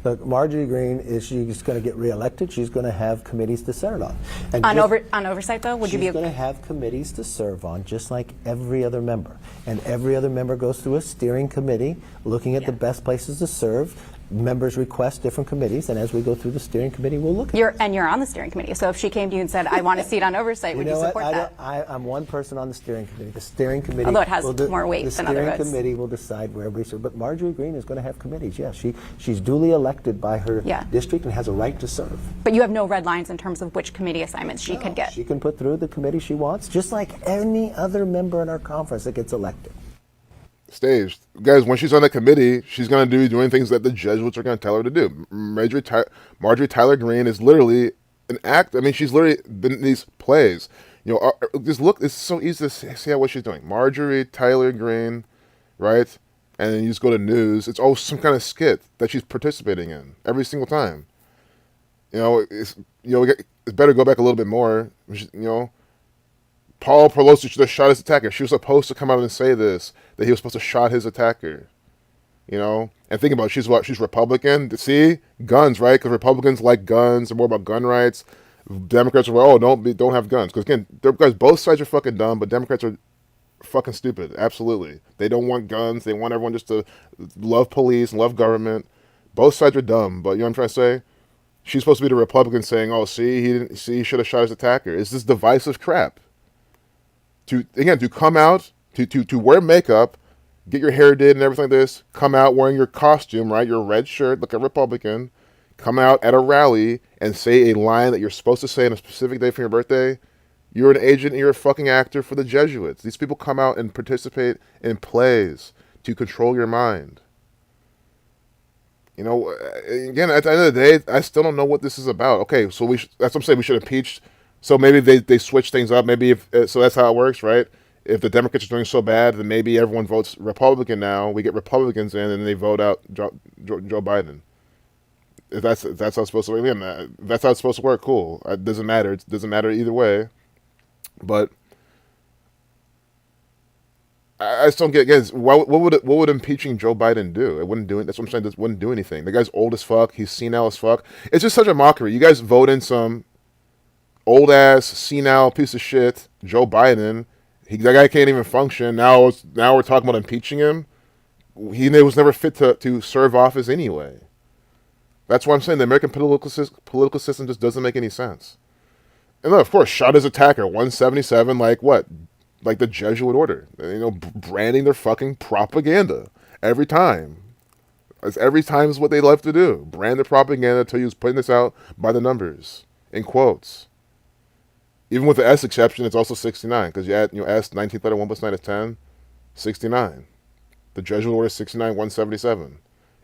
Look, Marjorie Greene, is she's going to get reelected, she's going to have committees to serve on. And on oversight, though, would you be? She's going to have committees to serve on, just like every other member. And every other member goes through a steering committee, looking at the best places to serve. Members request different committees, and as we go through the steering committee, we'll look at it. And you're on the steering committee, so if she came to you and said, I want a seat on oversight, would you support that? I'm one person on the steering committee. The steering committee, although it has more weight than other votes. The steering committee will decide where we serve. But Marjorie Greene is going to have committees, yes. She's duly elected by her district and has a right to serve. But you have no red lines in terms of which committee assignments she could get? She can put through the committee she wants, just like any other member in our conference that gets elected. Staged. Guys, when she's on the committee, she's going to be doing things that the Jesuits are going to tell her to do. Marjorie Taylor Greene is literally an act. I mean, she's literally been in these plays. Just look, it's so easy to see what she's doing. Marjorie Taylor Greene, right? And then you just go to news. It's always some kind of skit that she's participating in every single time. It's better to go back a little bit more. Paul Pelosi should have shot his attacker. She was supposed to come out and say this, that he was supposed to shot his attacker. And think about it, she's Republican. See? Guns, right? Because Republicans like guns. They're more about gun rights. Democrats are like, don't have guns. Because again, guys, both sides are fucking dumb, but Democrats are fucking stupid. Absolutely. They don't want guns. They want everyone just to love police and love government. Both sides are dumb, but you know what I'm trying to say? She's supposed to be the Republican saying, he should have shot his attacker. It's this divisive crap. To come out, to wear makeup, get your hair did and everything like this, come out wearing your costume, right? Your red shirt, like a Republican, come out at a rally and say a line that you're supposed to say on a specific day for your birthday, you're an agent and you're a fucking actor for the Jesuits. These people come out and participate in plays to control your mind. You know, again, at the end of the day, I still don't know what this is about. Okay, so that's what I'm saying. We should impeach. So maybe they switch things up. Maybe so that's how it works, right? If the Democrats are doing so bad, then maybe everyone votes Republican now. We get Republicans in, and then they vote out Joe Biden. If that's how it's supposed to work, again, that's how it's supposed to work. Cool. It doesn't matter. It doesn't matter either way. But I just don't get. Guys, what would impeaching Joe Biden do? It wouldn't do it. That's what I'm saying. It wouldn't do anything. The guy's old as fuck. He's senile as fuck. It's just such a mockery. You guys vote in some old ass senile piece of shit, Joe Biden. That guy can't even function. Now we're talking about impeaching him. He was never fit to serve office anyway. That's why I'm saying the American political system just doesn't make any sense. And then, of course, shot his attacker, 177, like what? Like the Jesuit order. You know, branding their fucking propaganda every time. Every time is what they love to do. Brand the propaganda until you was putting this out by the numbers, in quotes. Even with the S exception, it's also 69, because you add, S, 19th letter, 1 plus 9 is 10, 69. The Jesuit order is 69, 177.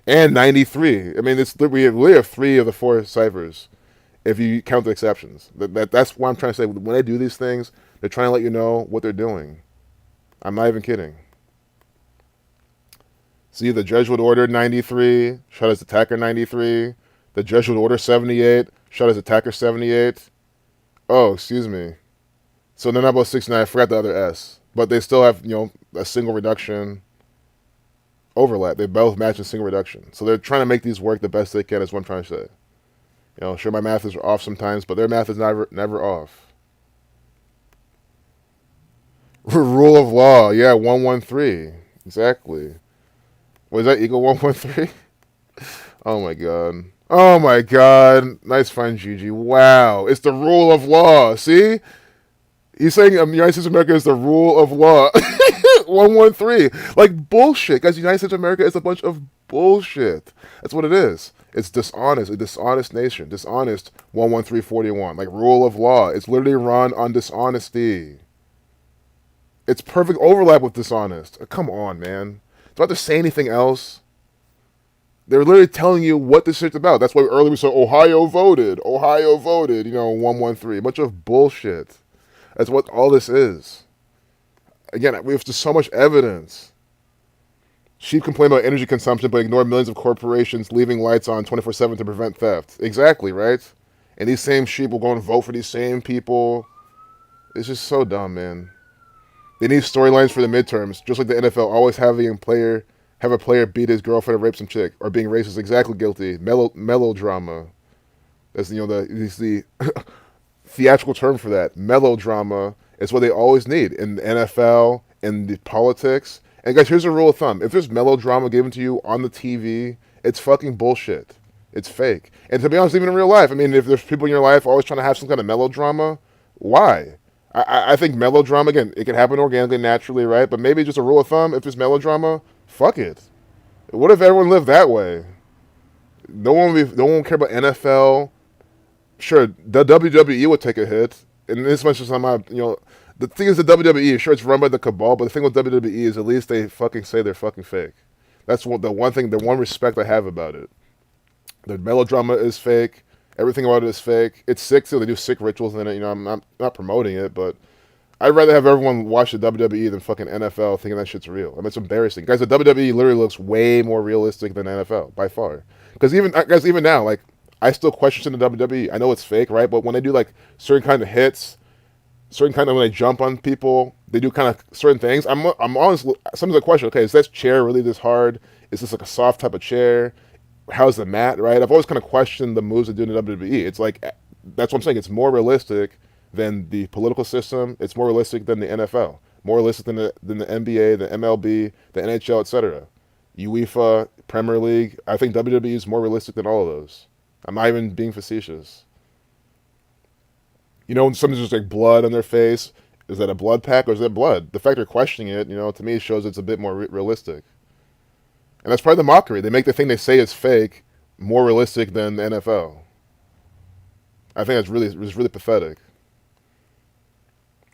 And 93. I mean, we have 3 of the 4 ciphers, if you count the exceptions. That's what I'm trying to say. When they do these things, they're trying to let you know what they're doing. I'm not even kidding. See, the Jesuit order, 93, shot his attacker, 93. The Jesuit order, 78, shot his attacker, 78. Oh, excuse me. So they're not both 69. I forgot the other S. But they still have, a single reduction overlap. They both match a single reduction. So they're trying to make these work the best they can, is what I'm trying to say. Sure, my math is off sometimes, but their math is never off. Rule of law. Yeah, 113. Exactly. Was that equal 113? Oh, my God. Oh my God. Nice find, Gigi. Wow. It's the rule of law. See? He's saying the United States of America is the rule of law. 113. Like bullshit. Guys, the United States of America is a bunch of bullshit. That's what it is. It's dishonest. A dishonest nation. Dishonest 11341. Like rule of law. It's literally run on dishonesty. It's perfect overlap with dishonest. Come on, man. Do I have to say anything else? They're literally telling you what this shit's about. That's why earlier we said Ohio voted, 113. A bunch of bullshit. That's what all this is. Again, we have just so much evidence. Sheep complain about energy consumption, but ignore millions of corporations leaving lights on 24/7 to prevent theft. Exactly, right? And these same sheep will go and vote for these same people. It's just so dumb, man. They need storylines for the midterms, just like the NFL, always having a player beat his girlfriend or rape some chick, or being racist. Exactly, guilty. Melodrama. That's the theatrical term for that. Melodrama is what they always need in the NFL, in the politics. And guys, here's a rule of thumb: if there's melodrama given to you on the TV, it's fucking bullshit. It's fake. And to be honest, even in real life, I mean, if there's people in your life always trying to have some kind of melodrama, why? I think melodrama, again, it can happen organically, naturally, right? But maybe just a rule of thumb: if there's melodrama, fuck it. What if everyone lived that way? No one will care about NFL. Sure, the WWE would take a hit, and this much as I'm not, the thing is the WWE. Sure, it's run by the cabal, but the thing with WWE is at least they fucking say they're fucking fake. That's the one respect I have about it. The melodrama is fake. Everything about it is fake. It's sick too. They do sick rituals in it. I'm not promoting it, but I'd rather have everyone watch the WWE than fucking NFL thinking that shit's real. I mean, it's embarrassing. Guys, the WWE literally looks way more realistic than NFL, by far. Because even now, like, I still question the WWE. I know it's fake, right? But when they do, like, certain kind of hits, when they jump on people, they do kind of certain things. I'm honest, sometimes I question, okay, is this chair really this hard? Is this like a soft type of chair? How's the mat, right? I've always kind of questioned the moves they do in the WWE. It's like, that's what I'm saying. It's more realistic than the political system. It's more realistic than the NFL. More realistic than the NBA, the MLB, the NHL, etc. UEFA, Premier League. I think WWE is more realistic than all of those. I'm not even being facetious. When somebody's just like blood on their face, is that a blood pack or is that blood? The fact they're questioning it, to me, shows it's a bit more realistic. And that's part of the mockery. They make the thing they say is fake more realistic than the NFL. I think it's really pathetic.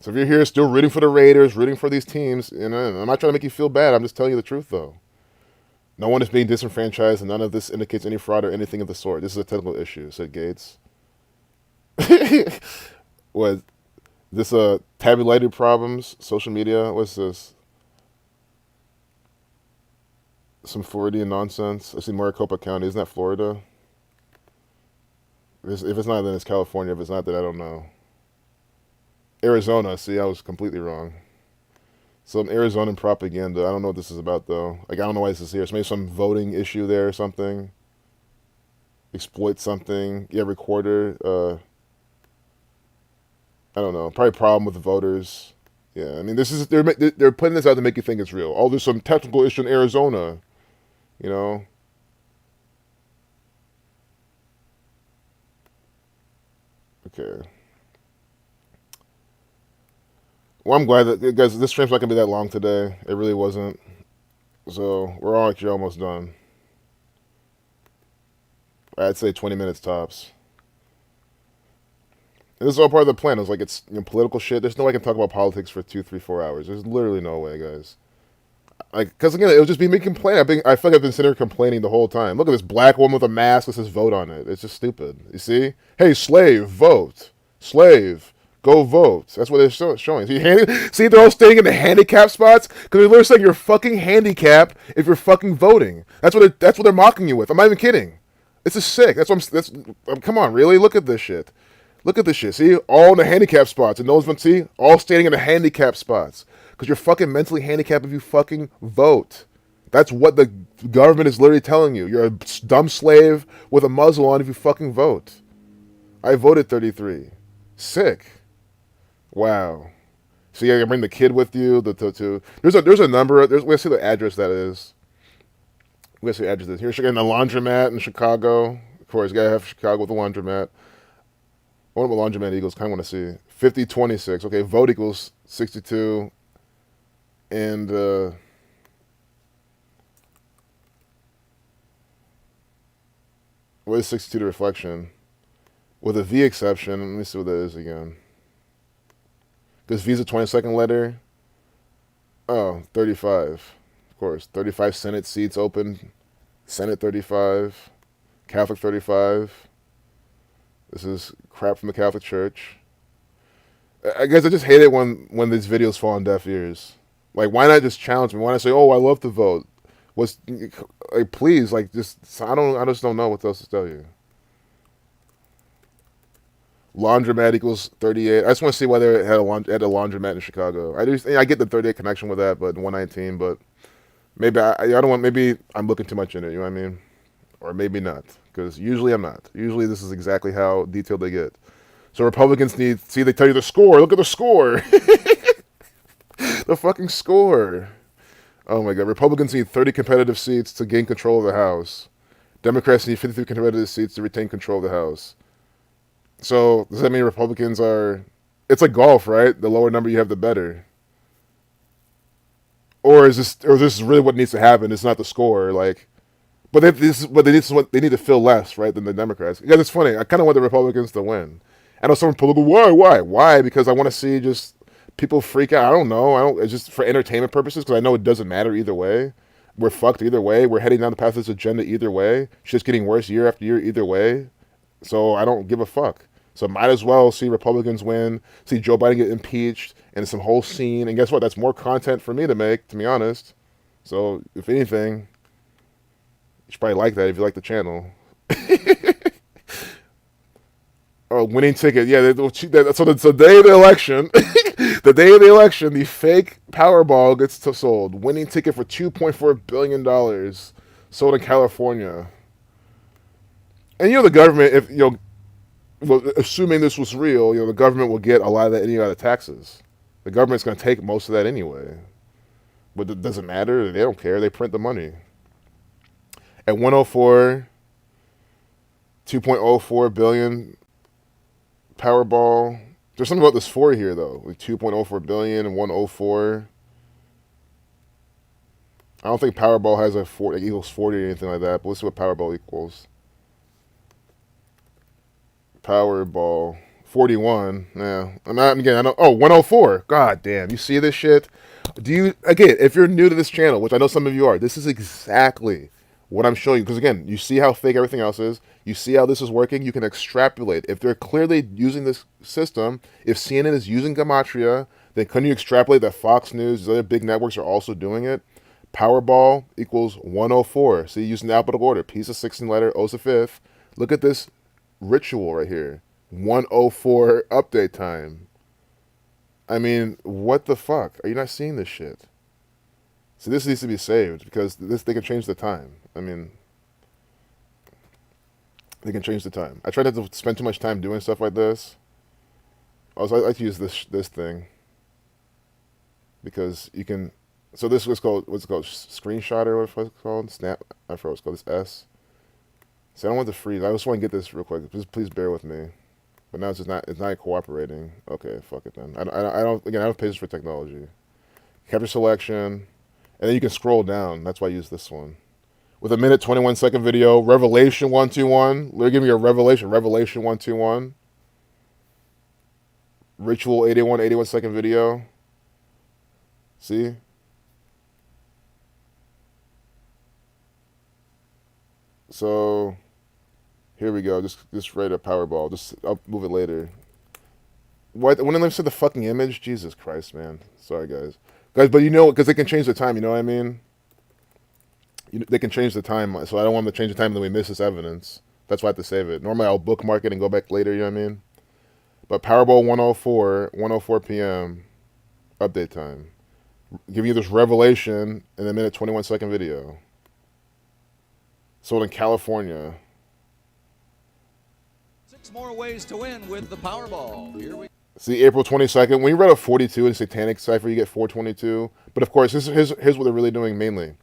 So if you're here still rooting for the Raiders, rooting for these teams, I'm not trying to make you feel bad. I'm just telling you the truth, though. No one is being disenfranchised, and none of this indicates any fraud or anything of the sort. This is a technical issue," said Gates. Was this tabulated problems? Social media? What's this? Some Floridian nonsense. I see Maricopa County. Isn't that Florida? If it's not, then it's California. If it's not, then I don't know. Arizona. See, I was completely wrong. Some Arizonan propaganda. I don't know what this is about, though. Like, I don't know why this is here. It's maybe some voting issue there or something. Exploit something. Yeah, recorder. I don't know. Probably a problem with the voters. Yeah, I mean, they're putting this out to make you think it's real. Oh, there's some technical issue in Arizona. You know? Okay. Well, I'm glad that, guys, this stream's not going to be that long today. It really wasn't. So, we're all actually almost done. I'd say 20 minutes tops. And this is all part of the plan. It was like, it's political shit. There's no way I can talk about politics for 2, 3, 4 hours. There's literally no way, guys. Like, because again, it'll just be me complaining. I feel like I've been sitting here complaining the whole time. Look at this black woman with a mask that says vote on it. It's just stupid. You see? Hey, slave, vote. Slave, go vote. That's what they're showing. See, they're all staying in the handicap spots because they're literally saying you're fucking handicapped if you're fucking voting. That's what they're mocking you with. I'm not even kidding. This is sick. Come on, really? Look at this shit. Look at this shit. See, all in the handicap spots, and those ones, see, all standing in the handicap spots. Because you're fucking mentally handicapped if you fucking vote. That's what the government is literally telling you. You're a dumb slave with a muzzle on if you fucking vote. I voted 33. Sick. Wow. So you can bring the kid with you. There's a number. Let's see the address that is. Let's see the address. Here's in the laundromat in Chicago. Of course, you gotta have Chicago with the laundromat. I wonder what laundromat equals. Kind of want to see. 5026. Okay, vote equals 62. And what is 62 to reflection? With a V exception, let me see what that is again. This V's a 22nd letter. Oh, 35. Of course. 35 Senate seats open. Senate 35. Catholic 35. This is crap from the Catholic Church. I guess I just hate it when these videos fall on deaf ears. Like, why not just challenge me? Why not say, "Oh, I love to vote"? Please, I just don't know what else to tell you. Laundromat equals 38. I just want to see why they had a laundromat in Chicago. I get the 38 connection with that, but 119. But maybe I don't want. Maybe I'm looking too much in it. You know what I mean? Or maybe not, because usually I'm not. Usually this is exactly how detailed they get. So Republicans they tell you the score. Look at the score. The fucking score. Oh my God. Republicans need 30 competitive seats to gain control of the House. Democrats need 53 competitive seats to retain control of the House. So does that mean Republicans are... It's like golf, right? The lower number you have, the better. Or this is really what needs to happen? It's not the score, like... But they need to fill less, right, than the Democrats. Because it's funny. I kind of want the Republicans to win. I know some political... Why? Because I want to see just... people freak out. I don't know. It's just for entertainment purposes, because I know it doesn't matter either way. We're fucked either way. We're heading down the path of this agenda either way. Shit's getting worse year after year either way. So I don't give a fuck. So might as well see Republicans win, see Joe Biden get impeached, and some whole scene. And guess what? That's more content for me to make, to be honest. So if anything, you should probably like that if you like the channel. Oh, winning ticket. Yeah, so the day of the election, the day of the election, the fake Powerball gets sold. Winning ticket for $2.4 billion sold in California. And the government, assuming this was real, the government will get a lot of that out of taxes. The government's going to take most of that anyway. But it doesn't matter. They don't care. They print the money. At 104, 2.04 billion Powerball. There's something about this 4 here, though. Like 2.04 billion and 104. I don't think Powerball has a 4 equals 40 or anything like that. But let's see what Powerball equals. Powerball 41. Yeah. I'm not, again, I don't. Oh, 104. God damn. You see this shit? Do you, again, if you're new to this channel, which I know some of you are, this is exactly what I'm showing you. Because again, you see how fake everything else is. You see how this is working. You can extrapolate. If they're clearly using this system, if CNN is using Gematria, then can you extrapolate that Fox News, these other big networks are also doing it? Powerball equals 104. See, using the alphabetical order. Piece of 16 letter, O's a fifth. Look at this ritual right here. 104 update time. I mean, what the fuck? Are you not seeing this shit? See, this needs to be saved because they can change the time. I mean, they can change the time. I try not to spend too much time doing stuff like this. Also, I like to use this thing because you can. So this was called what's it called screenshot or what's it called snap. I forgot what it's called. This S. See, I don't want to freeze. I just want to get this real quick. Please bear with me. But now it's not cooperating. Okay, fuck it then. I don't have patience for technology. Capture selection, and then you can scroll down. That's why I use this one. With a minute 21-second video, Revelation 121. They're giving you a Revelation 121. Ritual 81-second video. See? So here we go. Just write a Powerball. I'll move it later. What? When I said the fucking image, Jesus Christ, man. Sorry, guys. But you know, because they can change the time. You know what I mean? They can change the time, so I don't want them to change the time, and then we miss this evidence. That's why I have to save it. Normally, I'll bookmark it and go back later. You know what I mean? But Powerball 104 p.m. update time. Giving you this revelation in a minute 21-second video. Sold in California. 6 more ways to win with the Powerball. Here we See, April 22nd. When you read a 42 in Satanic Cipher, you get 422. But of course, here's what they're really doing mainly.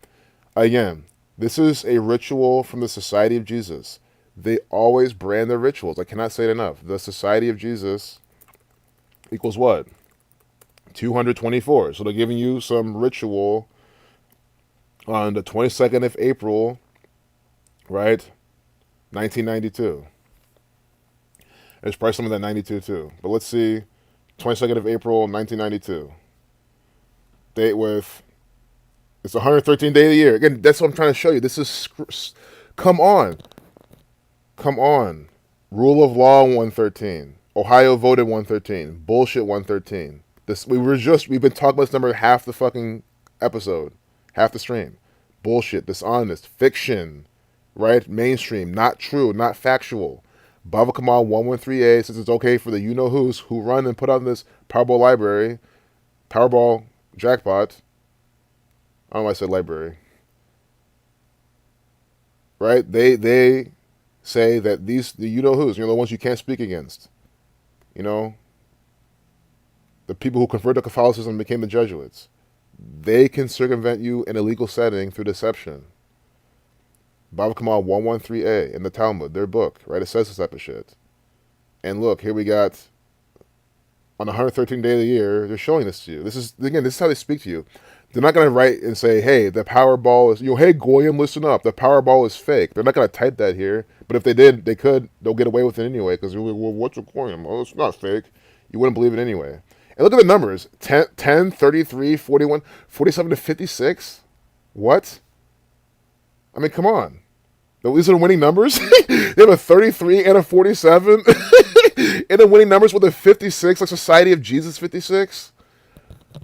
Again, this is a ritual from the Society of Jesus. They always brand their rituals. I cannot say it enough. The Society of Jesus equals what? 224. So they're giving you some ritual on the 22nd of April, right? 1992. There's probably some of that 92 too. But let's see. 22nd of April, 1992. Date with... It's 113th day of the year. Again, that's what I'm trying to show you. This is... Come on. Come on. Rule of law 113. Ohio voted 113. Bullshit 113. We've been talking about this number half the fucking episode. Half the stream. Bullshit. Dishonest. Fiction. Right? Mainstream. Not true. Not factual. Bava Kamal 113A says it's okay for the you-know-who's who run and put on this Powerball library. Powerball jackpot. I don't know why I said library. Right? They say that the you-know-who's, the ones you can't speak against. The people who converted to Catholicism and became the Jesuits. They can circumvent you in a legal setting through deception. Bava Kamal 113A in the Talmud, their book, right? It says this type of shit. And look, here we got, on the 113th day of the year, they're showing this to you. This is how they speak to you. They're not going to write and say, hey, the Powerball is, hey, Goyim, listen up. The Powerball is fake. They're not going to type that here. But if they did, they'll get away with it anyway. Because, well, what's a Goyim? Oh, it's not fake. You wouldn't believe it anyway. And look at the numbers. 10, 33, 41, 47 to 56. What? I mean, come on. These are the winning numbers? They have a 33 and a 47. And the winning numbers with a 56, like Society of Jesus 56.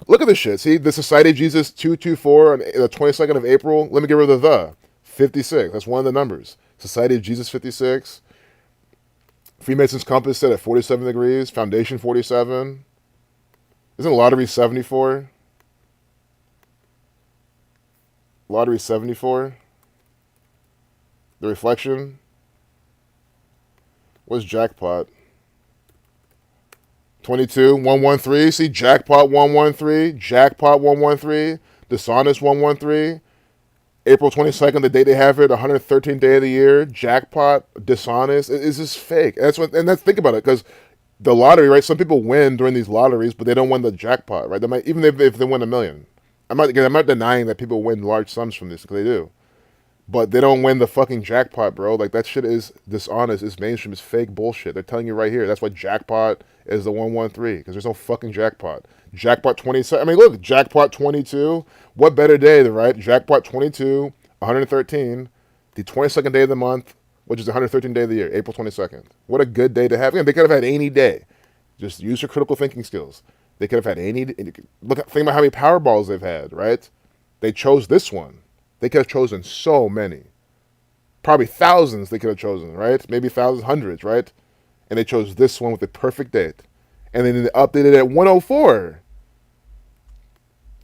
Look at this shit. See, the Society of Jesus 224 on the 22nd of April. Let me get rid of the 56. That's one of the numbers. Society of Jesus 56. Freemason's Compass set at 47 degrees. Foundation 47. Isn't Lottery 74? Lottery 74. The Reflection. What's Jackpot? 22, 113. See, Jackpot 113. Jackpot 113. Dishonest 113. April 22nd, the date they have here, the 113th day of the year. Jackpot, dishonest. It's just fake. Think about it, because the lottery, right? Some people win during these lotteries, but they don't win the jackpot, right? They might, even if they win $1 million. I'm not denying that people win large sums from this, because they do. but they don't win the fucking jackpot, bro. Like, that shit is dishonest. It's mainstream. It's fake bullshit. They're telling you right here. That's why jackpot is the 113, because there's no fucking jackpot. Jackpot 27. I mean, look, jackpot 22. What better day than, right? Jackpot 22, 113, the 22nd day of the month, which is the 113th day of the year, April 22nd. What a good day to have. Again, they could have had any day. Just use your critical thinking skills. They could have had any. Think about how many Powerballs they've had, right? They chose this one. They could have chosen so many. Probably thousands they could have chosen, right? Maybe thousands, hundreds, right? And they chose this one with the perfect date. And then they updated it at 104.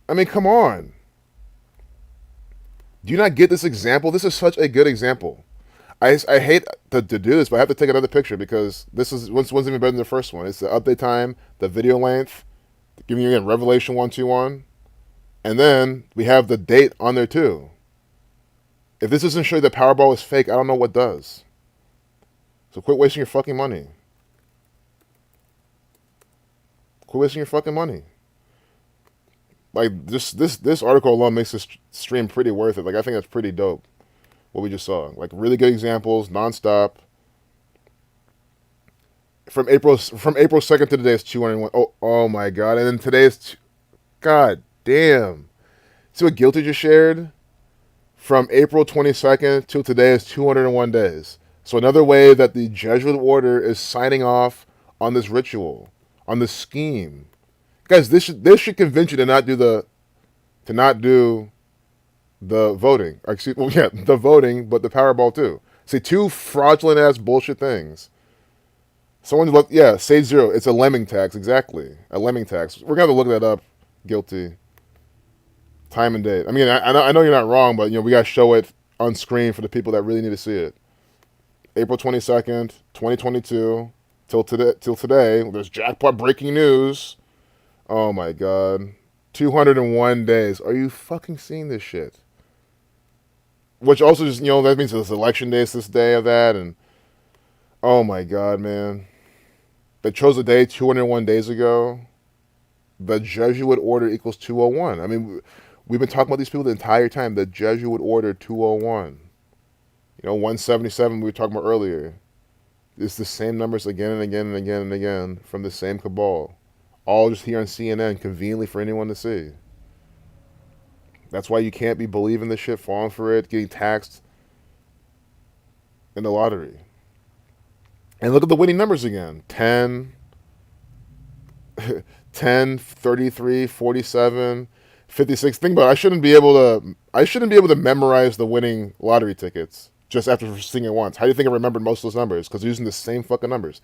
I mean, come on. Do you not get this example? This is such a good example. I hate to do this, but I have to take another picture because this one's even better than the first one. It's the update time, the video length, giving you again Revelation 121, and then we have the date on there too. If this doesn't show you the Powerball is fake, I don't know what does. So quit wasting your fucking money. Quit wasting your fucking money. Like, this article alone makes this stream pretty worth it. Like, I think that's pretty dope, what we just saw. Like, really good examples, nonstop. From April 2nd to today is 201. Oh my God. And then today is, God damn. See what Guilty just shared? From April 22nd till today is 201 days. So another way that the Jesuit order is signing off on this ritual, on this scheme. Guys, this should convince you to not do the voting. Or the voting, but the Powerball too. See, two fraudulent ass bullshit things. Sage Zero. It's a lemming tax, exactly. A lemming tax. We're gonna have to look that up. Guilty. Time and date. I mean, I know you're not wrong, but we gotta show it on screen for the people that really need to see it. April 22nd, 2022, till today. There's jackpot breaking news. Oh my God. 201 days. Are you fucking seeing this shit? Which also just, that means it's election day, it's this day of that, and oh my God, man. They chose a day 201 days ago. The Jesuit order equals 201. I mean, we've been talking about these people the entire time. The Jesuit order 201. 177 we were talking about earlier. It's the same numbers again and again and again and again from the same cabal. All just here on CNN, conveniently for anyone to see. That's why you can't be believing this shit, falling for it, getting taxed in the lottery. And look at the winning numbers again. 10, 33, 47, 56. Think about it. I shouldn't be able to memorize the winning lottery tickets just after seeing it once. How do you think I remembered most of those numbers? Because they're using the same fucking numbers.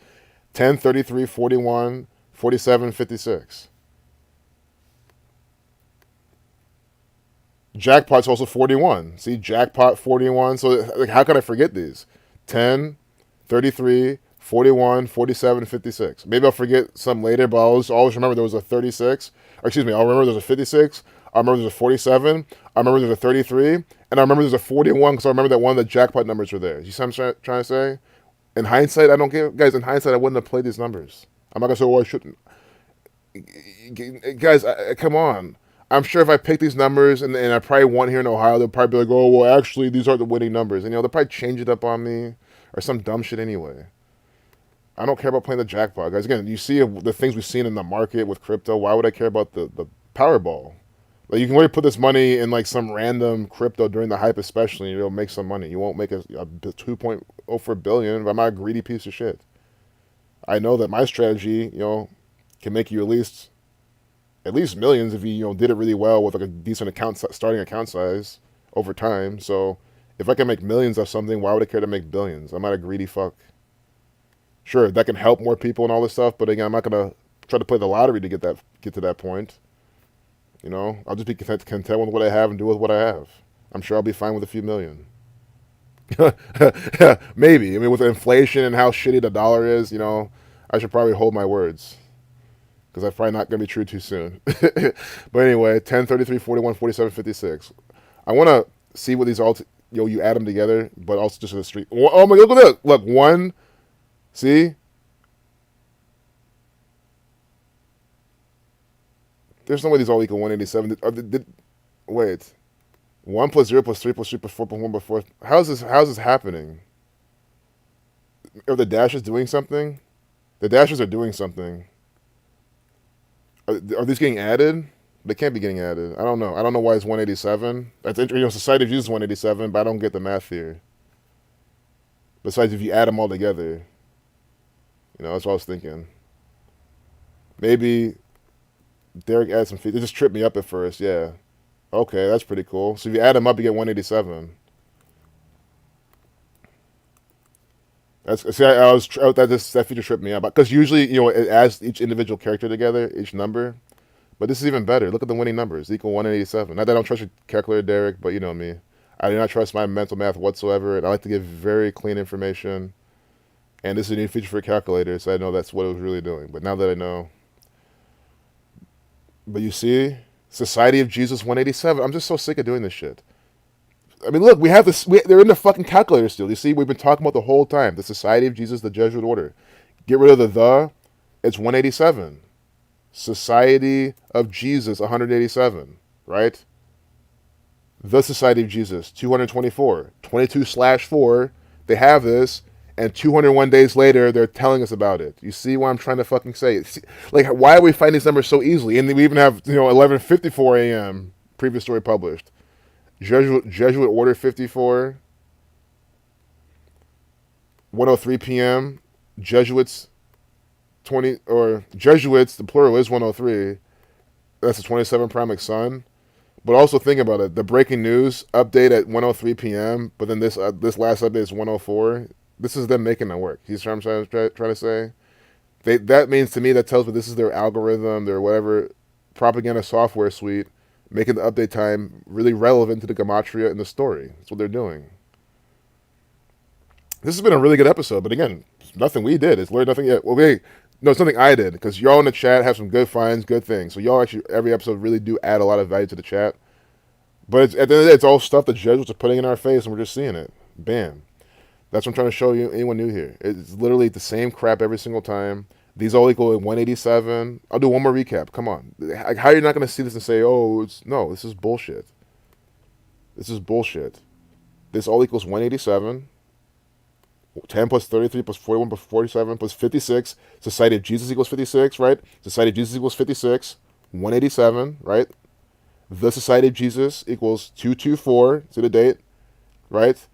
10, 33, 41, 47, 56. Jackpot's also 41. See, jackpot 41. So, like, how can I forget these? 10, 33, 41, 47, 56. Maybe I'll forget some later, but I'll always remember there was a 36. Or excuse me, I'll remember there's a 56. I remember there's a 47. I remember there's a 33. And I remember there's a 41 because I remember that one of the jackpot numbers were there. You see what I'm trying to say? In hindsight, I don't give... Guys, in hindsight, I wouldn't have played these numbers. I'm not going to say, I shouldn't. Guys, come on. I'm sure if I pick these numbers and I probably won here in Ohio, they'll probably be like, oh, well, actually, these are the winning numbers. And, they'll probably change it up on me or some dumb shit anyway. I don't care about playing the jackpot. Guys, again, you see the things we've seen in the market with crypto. Why would I care about the Powerball? Like, you can really put this money in, like, some random crypto during the hype especially, and you'll make some money. You won't make a 2.04 billion if I'm not a greedy piece of shit. I know that my strategy, can make you at least millions if you did it really well with like a decent starting account size over time. So if I can make millions of something, why would I care to make billions? I'm not a greedy fuck. Sure, that can help more people and all this stuff, but again, I'm not gonna try to play the lottery to get to that point. I'll just be content with what I have and do with what I have. I'm sure I'll be fine with a few million. Maybe. I mean, with inflation and how shitty the dollar is, I should probably hold my words. Because I'm probably not going to be true too soon. But anyway, 10, 33, 41, 47, 56. I want to see what these all, you add them together, but also just in the street. Oh my God, look at that. Look, one, see? There's no way these all equal 187. Wait. 1 plus 0 plus 3 plus 3 plus 4 plus 1 plus 4. How's this happening? Are the dashes doing something? The dashes are doing something. Are these getting added? They can't be getting added. I don't know. I don't know why it's 187. That's Society of Jesus is 187, but I don't get the math here. Besides, if you add them all together, that's what I was thinking. Maybe Derek adds some feet. It just tripped me up at first. Yeah. Okay, that's pretty cool. So if you add them up, you get 187. That feature tripped me out because usually it adds each individual character together, each number. But this is even better. Look at the winning numbers. Equal 187. Not that I don't trust your calculator, Derek, but you know me. I do not trust my mental math whatsoever, and I like to give very clean information. And this is a new feature for a calculator, so I know that's what it was really doing. But now that I know. But you see, Society of Jesus 187. I'm just so sick of doing this shit. I mean, look, we have this. They're in the fucking calculator still. You see, we've been talking about the whole time. The Society of Jesus, the Jesuit order. Get rid of the. It's 187. Society of Jesus 187, right? The Society of Jesus 224, 22/4. They have this, and 201 days later, they're telling us about it. You see what I'm trying to fucking say? Like, why are we finding these numbers so easily? And we even have 11:54 a.m. previous story published. Jesuit Order 54, 1:03 p.m. Jesuits 20 or Jesuits. The plural is 1:03. That's the 27 Primic Sun. But also think about it. The breaking news update at 1:03 p.m. But then this last update is 1:04. This is them making it work. You see what I'm trying to say? That means to me, that tells me this is their algorithm, their whatever propaganda software suite, making the update time really relevant to the gematria in the story. That's what they're doing. This has been a really good episode, but again, nothing we did. It's learned nothing yet. Well, no, it's something I did, because y'all in the chat have some good finds, good things. So y'all actually, every episode really do add a lot of value to the chat. But at the end of the day, it's all stuff the Jesuits are putting in our face, and we're just seeing it. Bam. That's what I'm trying to show you, anyone new here. It's literally the same crap every single time. These all equal 187. I'll do one more recap. Come on. How are you not going to see this and say, oh, no, this is bullshit. This is bullshit. This all equals 187. 10 plus 33 plus 41 plus 47 plus 56. Society of Jesus equals 56, right? Society of Jesus equals 56. 187, right? The Society of Jesus equals 224 to the date, right?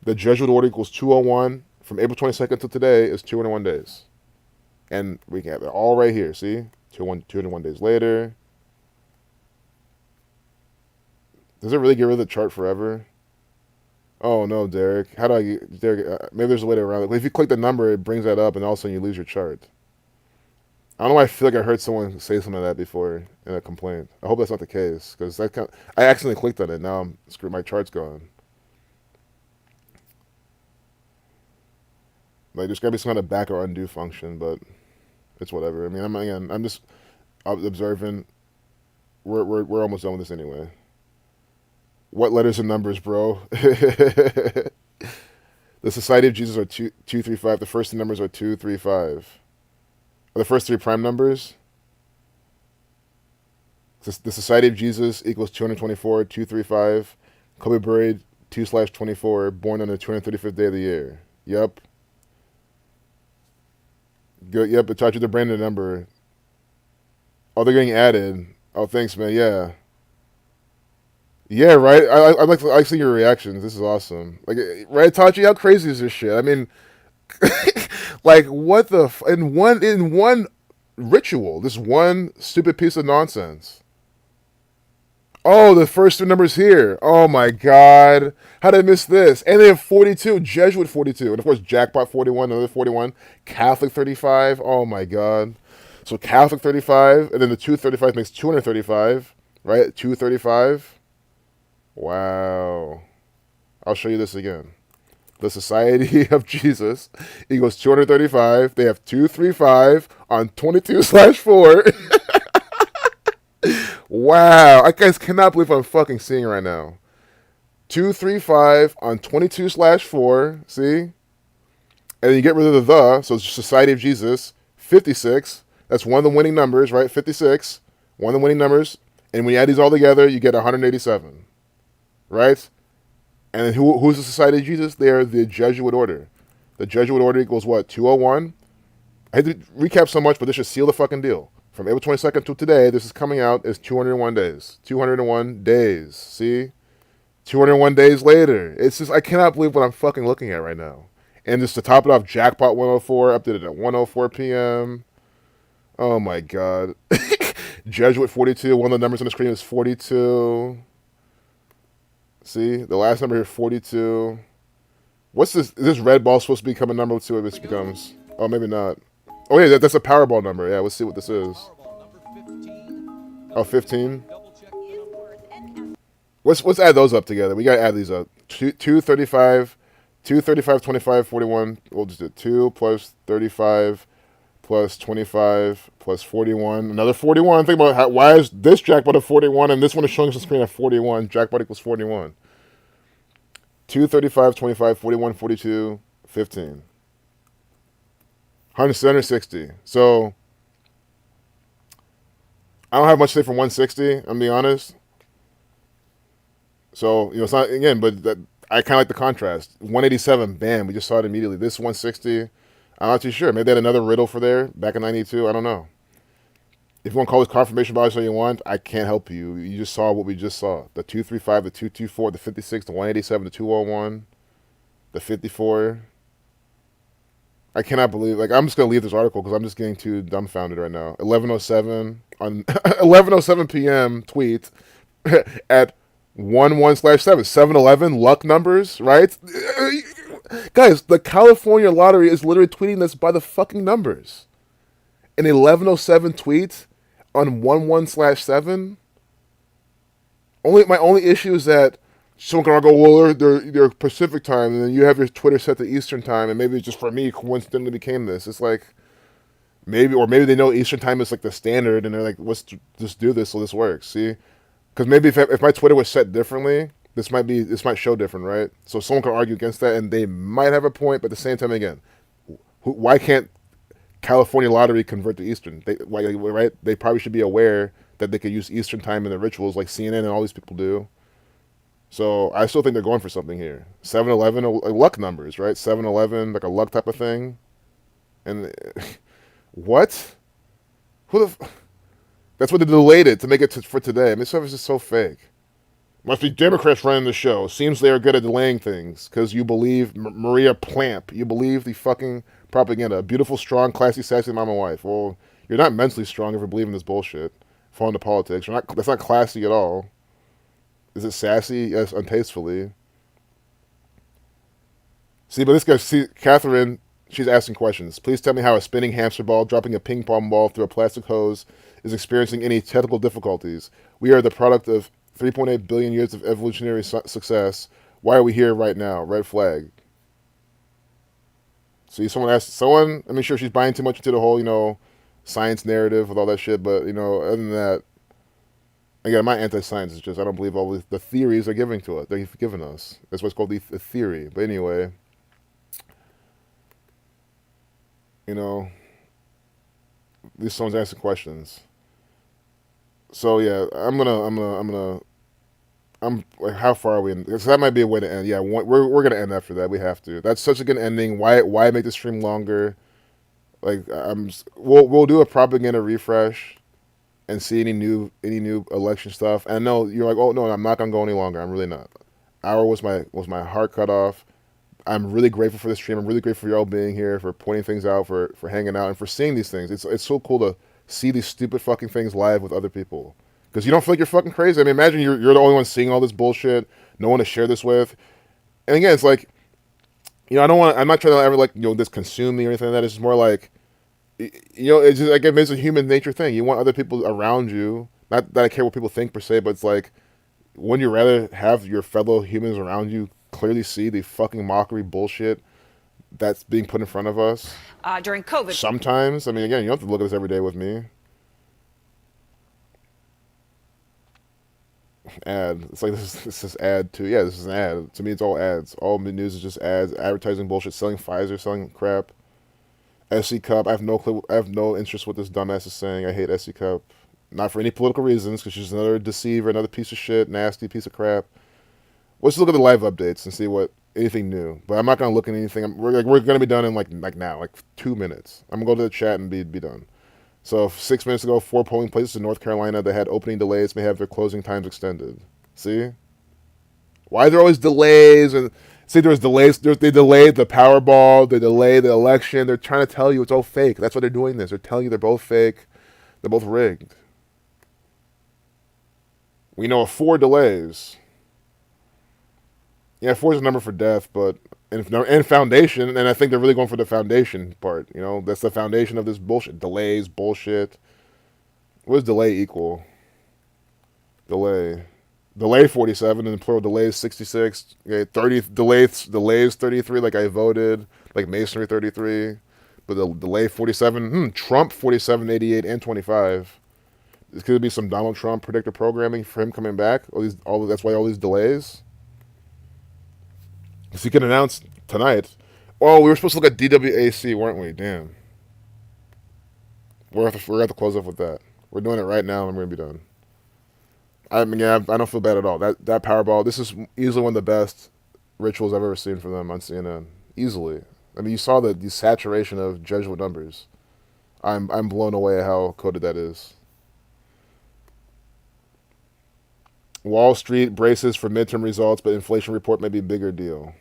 The Jesuit Order equals 201. From April 22nd to today is 201 days. And we have it all right here, see? 201 days later. Does it really get rid of the chart forever? Oh no, Derek. How do I get Derek? Maybe there's a way to around it. If you click the number, it brings that up, and all of a sudden you lose your chart. I don't know why I feel like I heard someone say something like that before in a complaint. I hope that's not the case, because I accidentally clicked on it. Now I'm screwed. My chart's gone. Like, there's gotta be some kind of back or undo function, but it's whatever. I mean, I'm just observing. We're almost done with this anyway. What letters and numbers, bro? The Society of Jesus are 235. The first two numbers are 235. Are the first three prime numbers? The Society of Jesus equals 224, 235. Kobe buried 2/24, born on the 235th day of the year. Yep. Good. Yep. It taught you the brand new number. Oh, they're getting added. Oh, thanks, man. Yeah. Yeah, right. I like seeing your reactions. This is awesome. Like, right, Tachi? How crazy is this shit? I mean, like, what the in one ritual, this one stupid piece of nonsense. Oh, the first two numbers here. Oh my God, how did I miss this? And they have 42, Jesuit 42, and of course Jackpot 41, another 41, Catholic 35. Oh my God. So Catholic 35, and then the 235 makes 235, right? 235. Wow. I'll show you this again. The Society of Jesus equals 235. They have 235 on 22/4. Wow. I guys cannot believe what I'm fucking seeing right now. 235 on 22/4. See? And then you get rid of the, so it's Society of Jesus, 56. That's one of the winning numbers, right? 56. One of the winning numbers. And when you add these all together, you get 187. right? And then who's the Society of Jesus? They are the Jesuit order. The Jesuit order equals what? 201? I hate to recap so much, but this should seal the fucking deal. From April 22nd to today, this is coming out is 201 days. 201 days. See? 201 days later. It's just, I cannot believe what I'm fucking looking at right now. And just to top it off, Jackpot 104, updated at 1:04 p.m. Oh my god. Jesuit 42, one of the numbers on the screen is 42. See? The last number here, 42. What's this? Is this red ball supposed to become a number? Let's see what this becomes. Oh, maybe not. Oh yeah, that's a Powerball number. Yeah, let's see what this is. Powerball number 15. Oh, 15? Double check the number. Let's add those up together. We gotta add these up. 235, 25, 41. We'll just do 2 plus 35 plus 25 plus 41. Another 41. Think about why is this jackpot a 41 and this one is showing us the screen at 41. Jackpot equals 41. 2, 35, 25, 41, 42, 15. 160. So I don't have much to say for 160. I'm gonna be honest. So it's not again, but I kind of like the contrast. 187, bam, we just saw it immediately. This 160, I'm not too sure. Maybe they had another riddle for there back in '92. I don't know. If you want to call this confirmation bias all you want, I can't help you. You just saw what we just saw: the 235, the 224, the 56, the 187, the 201, the 54. I cannot believe. I'm just gonna leave this article because I'm just getting too dumbfounded right now. 11:07 on 11:07 p.m. tweet at 11/7 7-Eleven luck numbers, right? Guys, the California lottery is literally tweeting this by the fucking numbers. An 11:07 tweet on 11/7. My only issue is that someone can go, well, they're Pacific time, and then you have your Twitter set to Eastern time, and maybe it's just for me coincidentally became this. It's like maybe they know Eastern time is like the standard, and they're like, let's just do this so this works. See, because maybe if my Twitter was set differently, this might show different, right? So someone can argue against that, and they might have a point, but at the same time, again, why can't California lottery convert to Eastern? Right? They probably should be aware that they could use Eastern time in their rituals, like CNN and all these people do. So I still think they're going for something here. 7-Eleven, luck numbers, right? 7-Eleven, like a luck type of thing. And what? That's what they delayed it to make it for today. I mean, this stuff is just so fake. Must be Democrats running the show. Seems they are good at delaying things because you believe Maria Plamp. You believe the fucking propaganda. Beautiful, strong, classy, sassy mama wife. Well, you're not mentally strong if you're believing this bullshit. Fall into politics. That's not classy at all. Is it sassy? Yes, untastefully. See, but this guy, Catherine, she's asking questions. Please tell me how a spinning hamster ball dropping a ping pong ball through a plastic hose is experiencing any technical difficulties. We are the product of 3.8 billion years of evolutionary success. Why are we here right now? Red flag. See, someone, I mean, sure, she's buying too much into the whole, science narrative with all that shit, but, other than that, again, my anti-science is just I don't believe all the theories they're giving to us. They've given us. That's what's called the theory. But anyway, at least someone's asking questions. So yeah, how far are we? Because that might be a way to end. Yeah, we're gonna end after that. We have to. That's such a good ending. Why make the stream longer? We'll do a propaganda refresh and see any new election stuff. And I know you're like, oh no, I'm not gonna go any longer. I'm really not. Hour was my heart cut off. I'm really grateful for this stream. I'm really grateful for y'all being here, for pointing things out, for hanging out, and for seeing these things. It's so cool to see these stupid fucking things live with other people. Because you don't feel like you're fucking crazy. I mean, imagine you're the only one seeing all this bullshit, no one to share this with. And again, it's like, I'm not trying to ever this consume me or anything like that. It's just more like, it's just like it's a human nature thing. You want other people around you. Not that I care what people think per se, but it's like, wouldn't you rather have your fellow humans around you clearly see the fucking mockery bullshit that's being put in front of us? During COVID. Sometimes. I mean, again, you don't have to look at this every day with me. Ad. It's like this is ad too. Yeah, this is an ad. To me, it's all ads. All news is just ads, advertising bullshit, selling Pfizer, selling crap. SC Cup. I have no clue. I have no interest what this dumbass is saying. I hate SC Cup. Not for any political reasons, because she's another deceiver, another piece of shit, nasty piece of crap. Let's look at the live updates and see what anything new. But I'm not gonna look at anything. We're gonna be done in like now, like 2 minutes. I'm gonna go to the chat and be done. So 6 minutes ago, 4 polling places in North Carolina that had opening delays may have their closing times extended. See? Why are there always delays? And see, there's delays. They delayed the Powerball. They delayed the election. They're trying to tell you it's all fake. That's why they're doing this. They're telling you they're both fake. They're both rigged. We know of 4 delays. Yeah, 4 is a number for death, but and foundation, and I think they're really going for the foundation part. You know, that's the foundation of this bullshit. Delays, bullshit. What does delay equal? Delay 47, and the plural delays 66. Okay, 30 delays 33. Like I voted, like Masonry 33, but the delay 47. Trump 47, 88, and 25. This could be some Donald Trump predictive programming for him coming back. That's why all these delays. Because he could announce tonight. Oh, we were supposed to look at DWAC, weren't we? Damn. We're going to have to close up with that. We're doing it right now, and we're going to be done. I mean, yeah, I don't feel bad at all. That Powerball, this is easily one of the best rituals I've ever seen from them on CNN. Easily. I mean, you saw the saturation of Jesuit numbers. I'm blown away at how coded that is. Wall Street braces for midterm results, but inflation report may be a bigger deal.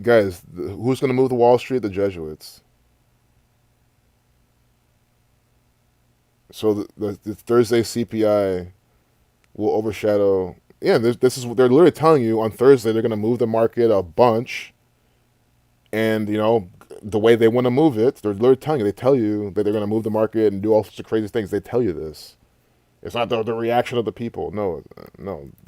Guys, who's going to move to Wall Street? The Jesuits. So the Thursday CPI will overshadow. Yeah, this is they're literally telling you on Thursday they're going to move the market a bunch, and you know the way they want to move it. They're literally telling you. They tell you that they're going to move the market and do all sorts of crazy things. They tell you this. It's not the reaction of the people. No,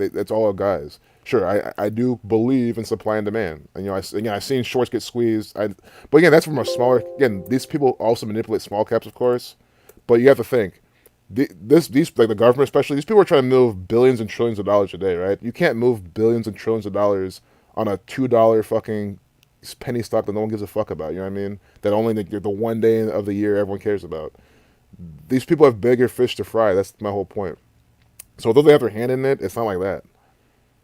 it's all guys. Sure, I do believe in supply and demand. And I've seen shorts get squeezed. But again, that's from a smaller. Again, these people also manipulate small caps, of course. But you have to think, these like the government especially, these people are trying to move billions and trillions of dollars a day, right? You can't move billions and trillions of dollars on a $2 fucking penny stock that no one gives a fuck about. You know what I mean? That only the one day of the year everyone cares about. These people have bigger fish to fry. That's my whole point. So although they have their hand in it, it's not like that.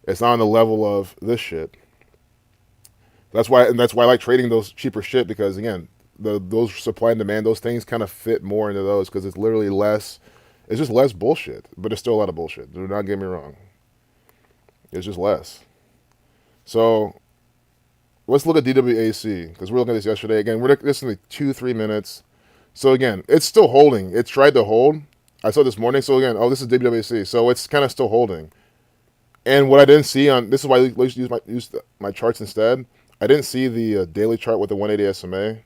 It's not on the level of this shit. That's why I like trading those cheaper shit, because again, those supply and demand, those things kind of fit more into those because it's literally less. It's just less bullshit, but it's still a lot of bullshit. Do not get me wrong. It's just less. So let's look at DWAC because we're looking at this yesterday. Again, this is like 2-3 minutes. So again, it's still holding. It tried to hold. I saw this morning. So again, this is DWAC. So it's kind of still holding. And what I didn't see this is why I used to use my charts instead. I didn't see the daily chart with the 180 SMA.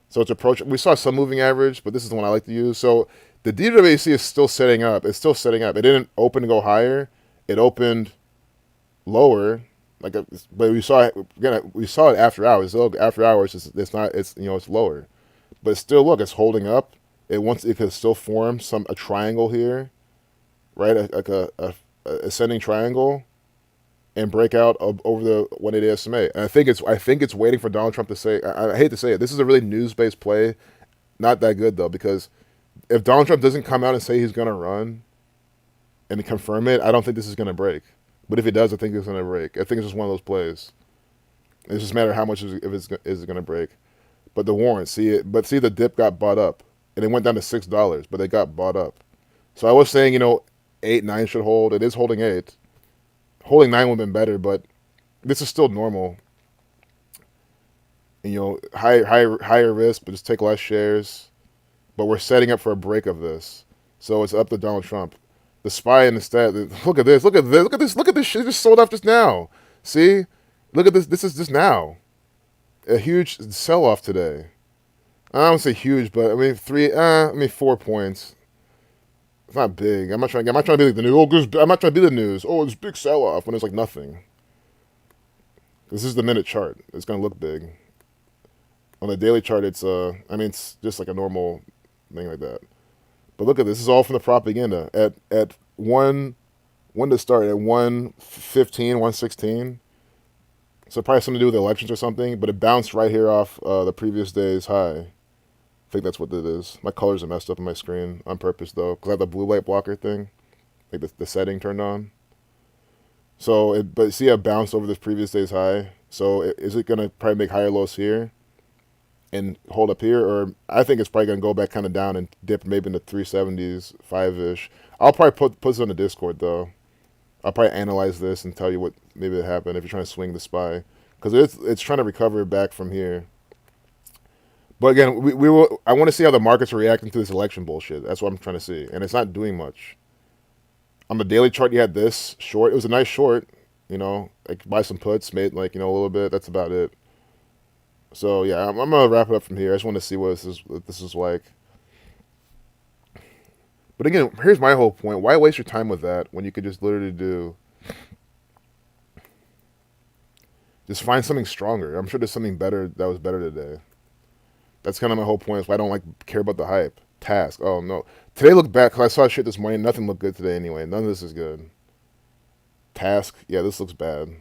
So it's approaching. We saw some moving average, but this is the one I like to use. So the DWAC is still setting up. It's still setting up. It didn't open to go higher. It opened lower. But we saw it after hours. So after hours, it's lower. But still, look, it's holding up. It could still form a triangle here, right? Like a ascending triangle, and break out over the 180 SMA. And I think it's waiting for Donald Trump to say. I hate to say it. This is a really news-based play. Not that good though, because if Donald Trump doesn't come out and say he's gonna run, and confirm it, I don't think this is gonna break. But if it does, I think it's gonna break. I think it's just one of those plays. It's just a matter of how much is it gonna break. But the warrant, the dip got bought up, and it went down to $6, but it got bought up. So I was saying, 8, 9 should hold. It is holding 8. Holding 9 would have been better, but this is still normal. And, higher risk, but just take less shares. But we're setting up for a break of this, so it's up to Donald Trump. The SPY instead. Look at this. Look at this. Look at this. Look at this shit. It just sold off just now. See? Look at this. This is just now. A huge sell-off today. I don't say huge, but I mean 4 points. It's not big. I'm not trying to be like the news. I'm not trying to be the news. Oh, it's big sell-off when it's like nothing. This is the minute chart. It's gonna look big. On the daily chart, it's just like a normal thing like that. But look at this. This is all from the propaganda. At when to start? At 1:15, 1:16. So probably something to do with the elections or something, but it bounced right here off the previous day's high. I think that's what it is. My colors are messed up on my screen on purpose, though, because I have the blue light blocker thing. like the setting turned on. So, but see, it bounced over this previous day's high. So, is it gonna probably make higher lows here and hold up here, or I think it's probably gonna go back kind of down and dip maybe in the 370s, 5-ish. I'll probably put this on the Discord though. I'll probably analyze this and tell you what maybe it happened if you're trying to swing the SPY, because it's trying to recover back from here. But again, we will. I want to see how the markets are reacting to this election bullshit. That's what I'm trying to see, and it's not doing much. On the daily chart, you had this short. It was a nice short, like buy some puts, made a little bit. That's about it. So yeah, I'm gonna wrap it up from here. I just want to see what this is like. But again, here's my whole point. Why waste your time with that when you could just literally just find something stronger? I'm sure there's something better that was better today. That's kind of my whole point. Is why I don't care about the hype. Task. Oh no, today looked bad because I saw shit this morning. Nothing looked good today anyway. None of this is good. Task. Yeah, this looks bad.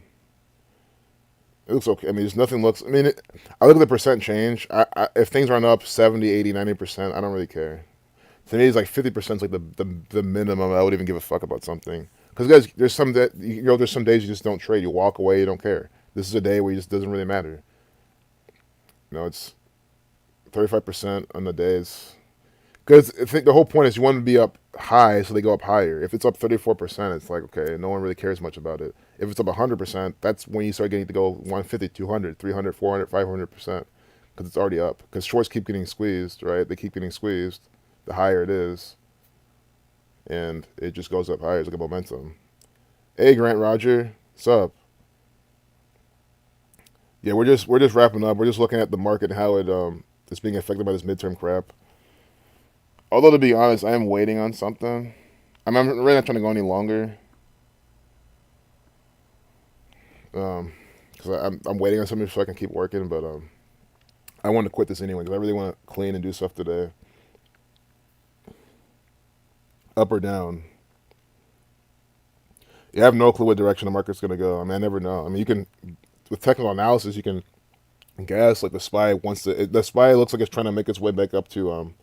It looks okay. I mean, there's nothing looks. I mean, I look at the percent change. If things aren't up 70, 80, 90%, I don't really care. To me, it's like 50% is like the minimum. I would even give a fuck about something. Because guys, there's some days you just don't trade. You walk away. You don't care. This is a day where it just doesn't really matter. It's 35% on the days. Because I think the whole point is you want to be up high so they go up higher. If it's up 34%, it's like, okay, no one really cares much about it. If it's up 100%, that's when you start getting to go 150, 200, 300, 400, 500%. Because it's already up. Because shorts keep getting squeezed, right? They keep getting squeezed. The higher it is. And it just goes up higher. It's like a momentum. Hey, Grant Roger. What's up? Yeah, we're just wrapping up. We're just looking at the market and how it's being affected by this midterm crap. Although, to be honest, I am waiting on something. I'm really not trying to go any longer. Because I'm waiting on something so I can keep working. But I want to quit this anyway because I really want to clean and do stuff today. Up or down? You have no clue what direction the market's going to go. I mean, I never know. I mean, you can, with technical analysis, you can guess like the SPY wants to. The SPY looks like it's trying to make its way back up to.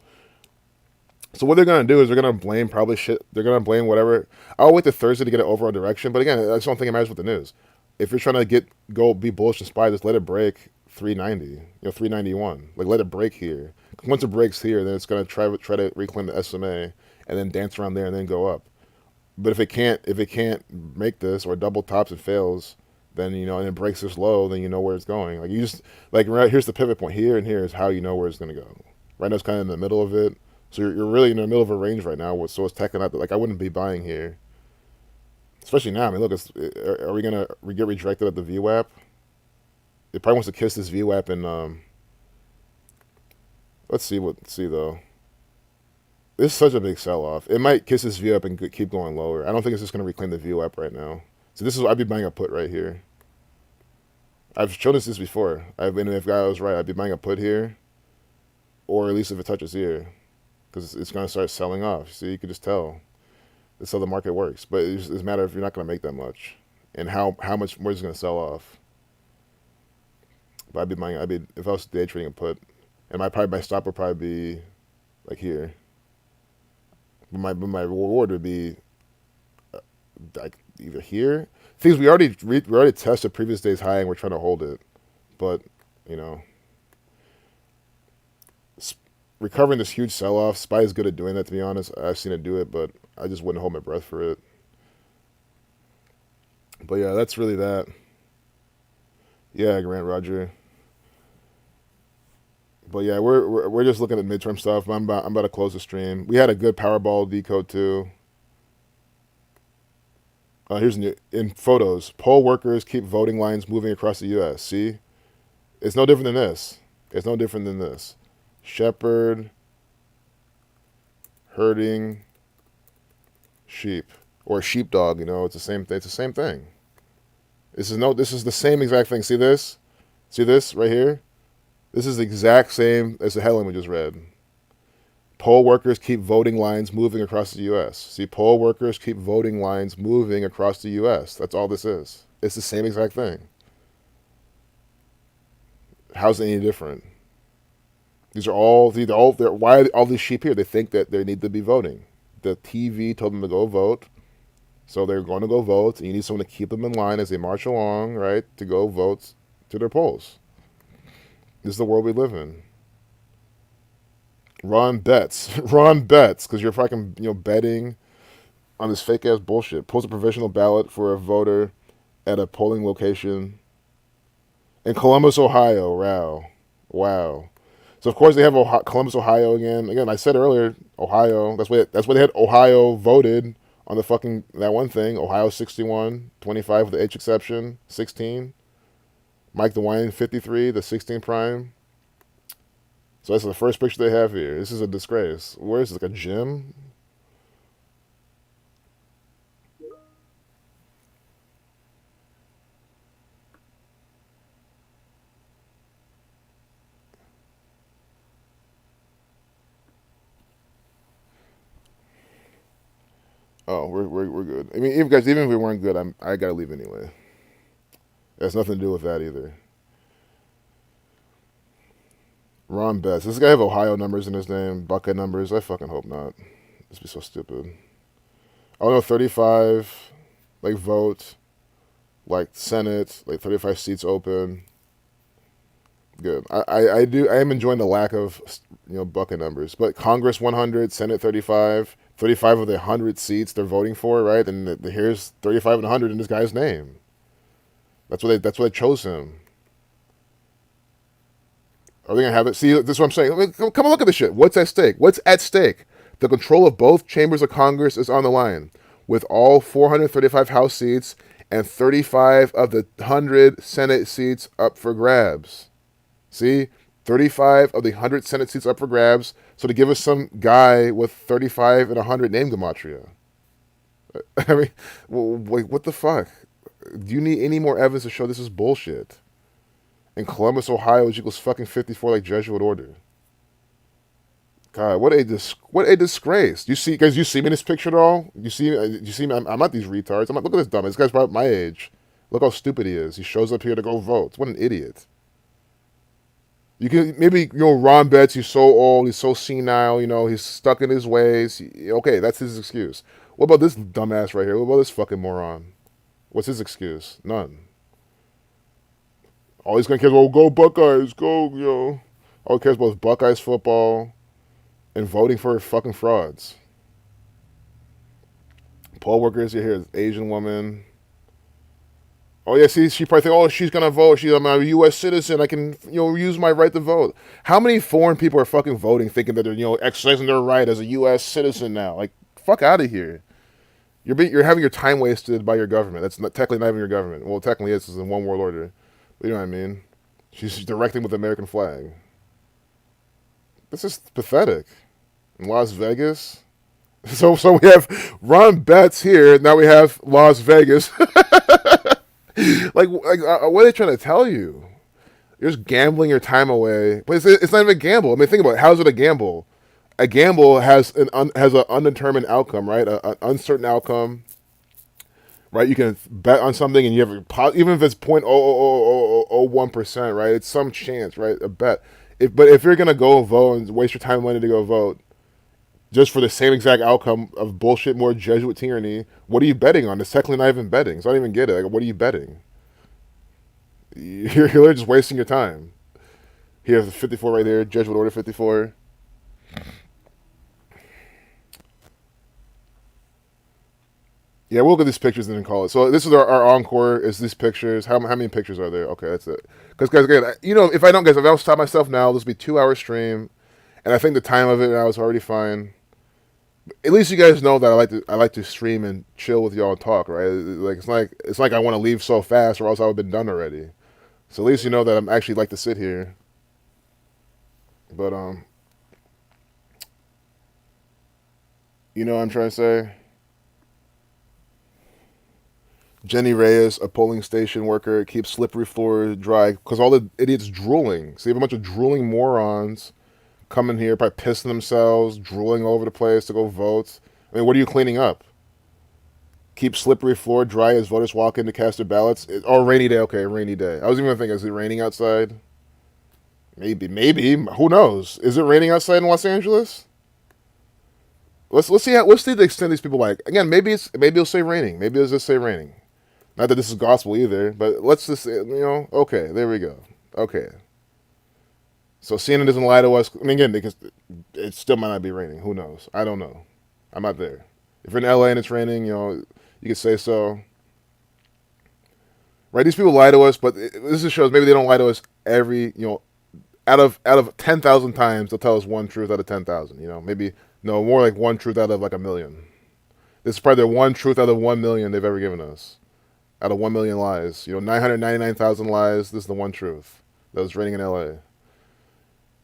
So what they're going to do is they're going to blame probably shit. They're going to blame whatever. I'll wait till Thursday to get an overall direction. But again, I just don't think it matters with the news. If you're trying to be bullish in SPY, just let it break 390, 391. Like let it break here. Once it breaks here, then it's going to try to reclaim the SMA and then dance around there and then go up. But if it can't make this or double tops and fails, then and it breaks this low, then you know where it's going. Like you just right here's the pivot point here and here is how you know where it's going to go. Right now it's kind of in the middle of it. So you're really in the middle of a range right now. So it's teching out that I wouldn't be buying here, especially now. I mean, look, are we gonna get rejected at the VWAP? It probably wants to kiss this VWAP and let's see though. This is such a big sell-off. It might kiss this VWAP and keep going lower. I don't think it's just gonna reclaim the VWAP right now. So this is I'd be buying a put right here. I've shown this before. If I was right, I'd be buying a put here, or at least if it touches here. Because it's going to start selling off. See, you can just tell. That's how the market works. But it's a matter of you're not going to make that much. And how much more is it going to sell off. But if I was day trading a put, and my stop would probably be like here. But my reward would be like either here. Things we already tested previous day's high and we're trying to hold it. But, recovering this huge sell-off. SPY is good at doing that, to be honest. I've seen it do it, but I just wouldn't hold my breath for it. But yeah, that's really that. Yeah, Grant Roger. But yeah, we're just looking at midterm stuff. I'm about to close the stream. We had a good Powerball decode too. Here's in photos. Poll workers keep voting lines moving across the U.S. See, it's no different than this. It's no different than this. Shepherd herding sheep or sheepdog, it's the same thing. It's the same thing. This is the same exact thing. See this? See this right here? This is the exact same as the headline we just read. Poll workers keep voting lines moving across the U.S. See, poll workers keep voting lines moving across the U.S. That's all this is. It's the same exact thing. How's it any different? Why are all these sheep here? They think that they need to be voting. The TV told them to go vote. So they're going to go vote, and you need someone to keep them in line as they march along, right, to go vote to their polls. This is the world we live in. Ron bets. Ron bets, because you're fucking, betting on this fake-ass bullshit. Post a provisional ballot for a voter at a polling location in Columbus, Ohio. Wow. So, of course, they have Columbus, Ohio again. Again, I said earlier, Ohio. That's why they had Ohio voted on the fucking, that one thing. Ohio 61, 25 with the H exception, 16. Mike DeWine 53, the 16 prime. So that's the first picture they have here. This is a disgrace. Where is this, like a gym? Oh, we're good. I mean, even if we weren't good, I gotta leave anyway. It has nothing to do with that either. Ron Betts. Does this guy have Ohio numbers in his name? Buckeye numbers? I fucking hope not. This would be so stupid. Oh no, 35, like vote, like Senate, like 35 seats open. Good. I am enjoying the lack of Buckeye numbers, but Congress 100, Senate 35, 35 of the 100 seats they're voting for, right? And here's 35 and 100 in this guy's name. That's why they chose him. Are they gonna have it? See, this is what I'm saying. I mean, come and look at this shit. What's at stake? What's at stake? The control of both chambers of Congress is on the line, with all 435 House seats and 35 of the 100 Senate seats up for grabs. See, 35 of the 100 Senate seats up for grabs. So to give us some guy with 35 and 100 name gematria. I mean, like, what the fuck? Do you need any more evidence to show this is bullshit? In Columbus, Ohio, which equals fucking 54, like Jesuit order. God, what a disgrace. You see me in this picture at all? You see me? I'm not these retards. I'm not. Look at this dumbass. This guy's about my age. Look how stupid he is. He shows up here to go vote. What an idiot. You can maybe Ron Betts. He's so old. He's so senile. He's stuck in his ways. Okay, that's his excuse. What about this dumbass right here? What about this fucking moron? What's his excuse? None. All he's gonna care is, go Buckeyes, go, All he cares about is Buckeyes football and voting for fucking frauds. Poll workers, you hear Asian woman. Oh yeah, see, she probably think, she's gonna vote. I'm a U.S. citizen. I can, use my right to vote. How many foreign people are fucking voting, thinking that they're, exercising their right as a U.S. citizen now? Like, fuck out of here. You're having your time wasted by your government. That's technically not even your government. Well, technically it's in one world order. You know what I mean? She's directing with the American flag. This is pathetic. In Las Vegas. So we have Ron Betts here. Now we have Las Vegas. like, what are they trying to tell you? You're just gambling your time away. But it's not even a gamble. I mean, think about it. How's it a gamble? A gamble has an undetermined outcome, right? An uncertain outcome. Right, you can bet on something, and you have even if it's 0.00001%, right? It's some chance, right? A bet. But if you're gonna go vote and waste your time and money to go vote, just for the same exact outcome of bullshit, more Jesuit tyranny, what are you betting on? It's technically not even betting, so I don't even get it. Like, what are you betting? You're just wasting your time. Here, the 54 right there, Jesuit order 54. Yeah, we'll look at these pictures and then call it. So this is our encore. Is these pictures? How many pictures are there? Okay, that's it. Because guys, again, if I was stop myself now, this would be 2-hour stream, and I think the time of it now is already fine. At least you guys know that I like to stream and chill with y'all and talk, right? Like it's like I want to leave so fast, or else I would have been done already. So at least you know that I'm actually like to sit here. But you know what I'm trying to say. Jenny Reyes, a polling station worker, keeps slippery floor dry because all the idiots drooling. So you have a bunch of drooling morons coming here, probably pissing themselves, drooling all over the place to go vote. I mean, what are you cleaning up? Keep slippery floor dry as voters walk in to cast their ballots. Rainy day. Okay, rainy day. I was even thinking, is it raining outside? Maybe. Who knows? Is it raining outside in Los Angeles? let's see the extent these people like. Again, maybe it'll say raining. Maybe it'll just say raining. Not that this is gospel either, but let's just okay, there we go. Okay. So CNN doesn't lie to us. I mean, again, because it still might not be raining. Who knows? I don't know. I'm not there. If you're in LA and it's raining, you could say so. Right? These people lie to us, but this just shows maybe they don't lie to us every, out of 10,000 times, they'll tell us one truth out of 10,000. Maybe more like one truth out of like a million. This is probably their one truth out of 1 million they've ever given us. Out of 1 million lies, 999,000 lies. This is the one truth that was raining in LA.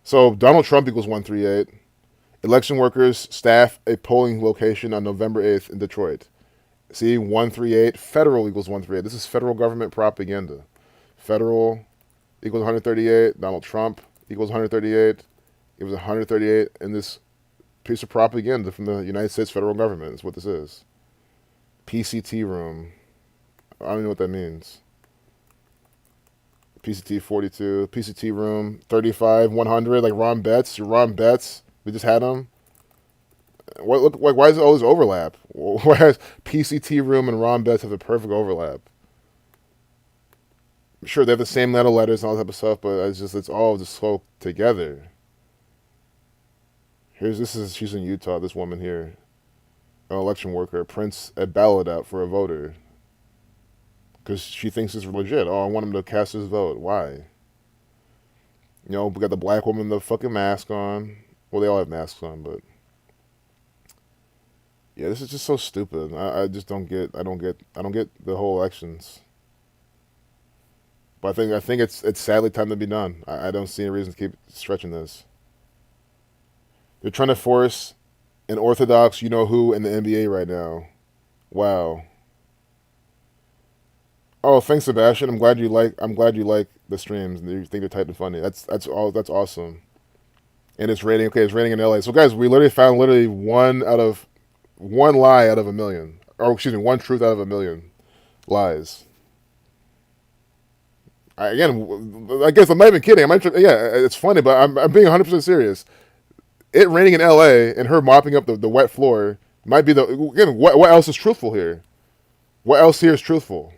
So Donald Trump equals 138. Election workers staff a polling location on November 8th in Detroit. See, 138. Federal equals 138. This is federal government propaganda. Federal equals 138. Donald Trump equals 138. It was 138 in this piece of propaganda from the United States federal government. Is what this is. PCT room. I don't know what that means. PCT 42, PCT room 35, 100, like Ron Betts. Your Ron Betts, we just had him. Why is it all this overlap? Whereas PCT room and Ron Betts have the perfect overlap. Sure, they have the same letters and all that type of stuff, but it's all just so together. She's in Utah. This woman here, an election worker, prints a ballot out for a voter. Because she thinks it's legit. Oh, I want him to cast his vote. Why? We got the black woman with the fucking mask on. Well, they all have masks on, but yeah, this is just so stupid. I just don't get. I don't get the whole elections. But I think it's sadly time to be done. I don't see any reason to keep stretching this. They're trying to force an orthodox, who in the NBA right now. Wow. Oh, thanks, Sebastian. I'm glad you like the streams and you think they're tight and funny. That's awesome. And it's raining. Okay, it's raining in LA. So guys, we literally found one lie out of a million. Or excuse me, one truth out of a million lies. I guess I'm not even kidding. It's funny, but I'm being 100% serious. It raining in LA and her mopping up the wet floor might be what else is truthful here? What else here is truthful?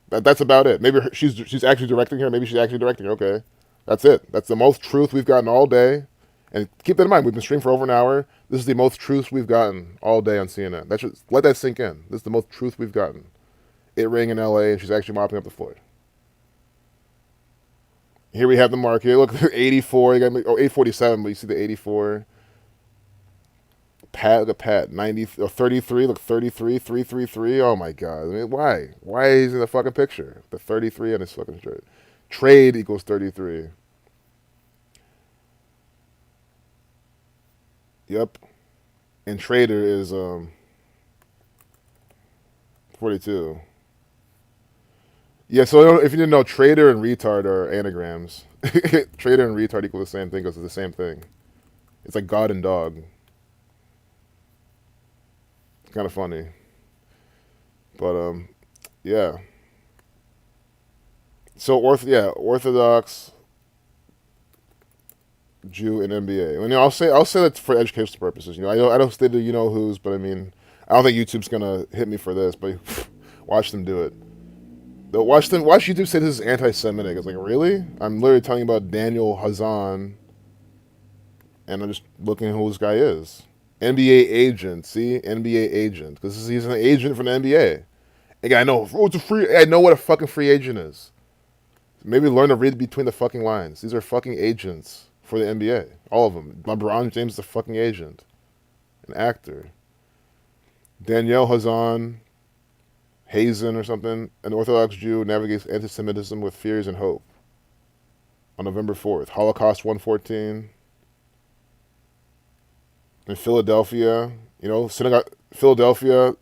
That's about it. Maybe she's actually directing her. Maybe she's actually directing her. Okay. That's it. That's the most truth we've gotten all day. And keep that in mind. We've been streaming for over an hour. This is the most truth we've gotten all day on CNN. Let that sink in. This is the most truth we've gotten. It raining in LA and she's actually mopping up the floor. Here we have the market. Look, 84. 847, but you see the 84. Look at Pat, 90 or 33. Look, 33, 333. Oh my God! I mean, why? Why is he in the fucking picture? The 33 on his fucking shirt. Trade equals 33. Yep. And trader is 42. Yeah. So if you didn't know, trader and retard are anagrams. Trader and retard equal the same thing because it's the same thing. It's like God and dog. Kind of funny, but yeah. So Orthodox Jew in NBA. I mean, I'll say that for educational purposes. I don't say the who's, but I mean, I don't think YouTube's gonna hit me for this. But watch them do it. Watch YouTube say this is anti-Semitic. It's like, really? I'm literally telling you about Daniel Hazan, and I'm just looking at who this guy is. NBA agent, see? NBA agent. Because he's an agent for the NBA. And I know, I know what a fucking free agent is. Maybe learn to read between the fucking lines. These are fucking agents for the NBA. All of them. LeBron James is a fucking agent. An actor. Danielle Hazan, Hazen or something, an Orthodox Jew navigates anti-Semitism with fears and hope. On November 4th. Holocaust 114. In Philadelphia, synagogue, Philadelphia,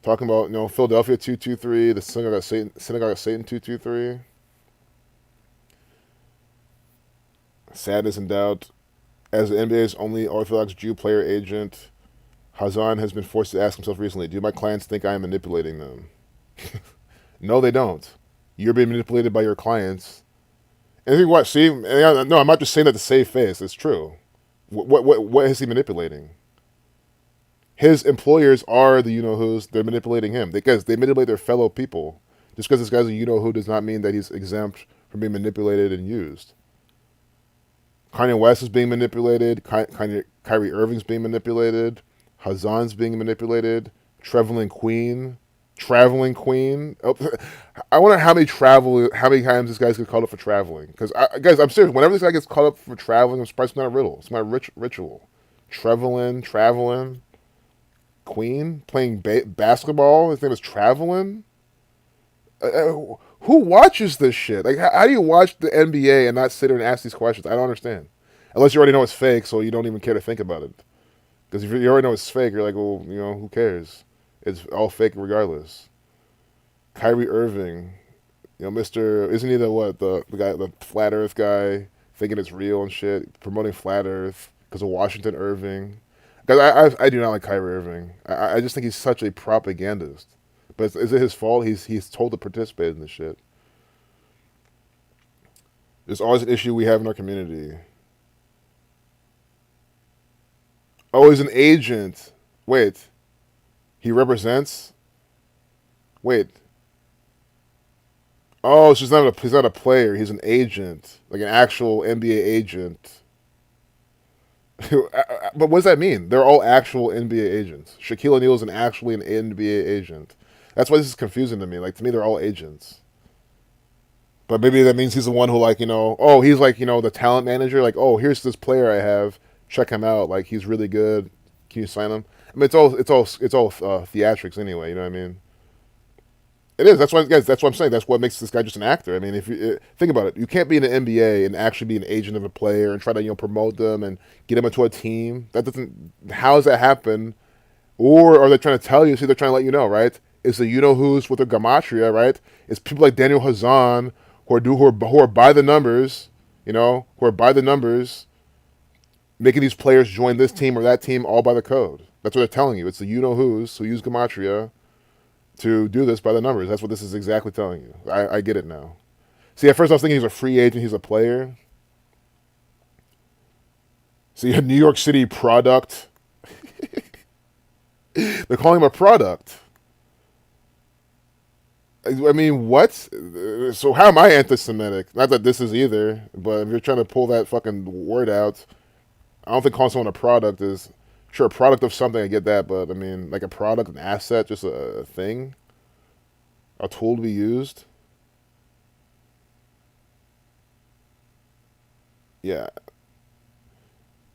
talking about, Philadelphia 223, the synagogue of Satan 223. Sadness and doubt. As the NBA's only Orthodox Jew player agent, Hazan has been forced to ask himself recently, do my clients think I am manipulating them? No, they don't. You're being manipulated by your clients. And you what? See, no, I'm not just saying that to save face. It's true. What is he manipulating? His employers are the you-know-who's. They're manipulating him because they manipulate their fellow people. Just because this guy's a you-know-who does not mean that he's exempt from being manipulated and used. Kanye West is being manipulated. Kyrie Irving's being manipulated. Hazan's being manipulated. Traveling Queen. Oh, I wonder how many times this guy's get called up for traveling. Because guys, I'm serious. Whenever this guy gets called up for traveling, I'm surprised it's not a riddle. It's my ritual. Traveling. Queen playing basketball. His name is Traveling. Who watches this shit? Like, how do you watch the NBA and not sit there and ask these questions? I don't understand. Unless you already know it's fake, so you don't even care to think about it. Because if you already know it's fake, you're like, well, who cares? It's all fake regardless. Kyrie Irving, isn't he the guy, the flat Earth guy, thinking it's real and shit, promoting flat Earth because of Washington Irving? Because I do not like Kyrie Irving. I just think he's such a propagandist. But is it his fault? He's told to participate in this shit. There's always an issue we have in our community. Oh, he's an agent. Wait. He represents? Wait. Oh, so he's not a player. He's an agent. Like an actual NBA agent. But what does that mean? They're all actual NBA agents. Shaquille O'Neal is actually an NBA agent. That's why this is confusing to me. Like, to me, they're all agents. But maybe that means he's the one who, like, he's like, the talent manager. Like, oh, here's this player I have. Check him out. Like, he's really good. Can you sign him? I mean, it's all theatrics anyway. You know what I mean? It is. That's why, guys. That's what I'm saying. That's what makes this guy just an actor. I mean, if you think about it, you can't be in the NBA and actually be an agent of a player and try to promote them and get them into a team. That doesn't. How does that happen? Or are they trying to tell you? See, they're trying to let you know, right? It's the you-know-who's with their gematria, right? It's people like Daniel Hazan who are by the numbers, who are by the numbers, making these players join this team or that team all by the code. That's what they're telling you. It's the you-know-who's who use gematria to do this by the numbers. That's what this is exactly telling you. I get it now. See, at first I was thinking he's a free agent, he's a player. See, a New York City product. They're calling him a product. I mean, what? So how am I anti-Semitic? Not that this is either, but if you're trying to pull that fucking word out, I don't think calling someone a product is... Sure, a product of something, I get that, but I mean, like a product, an asset, just a thing? A tool to be used? Yeah.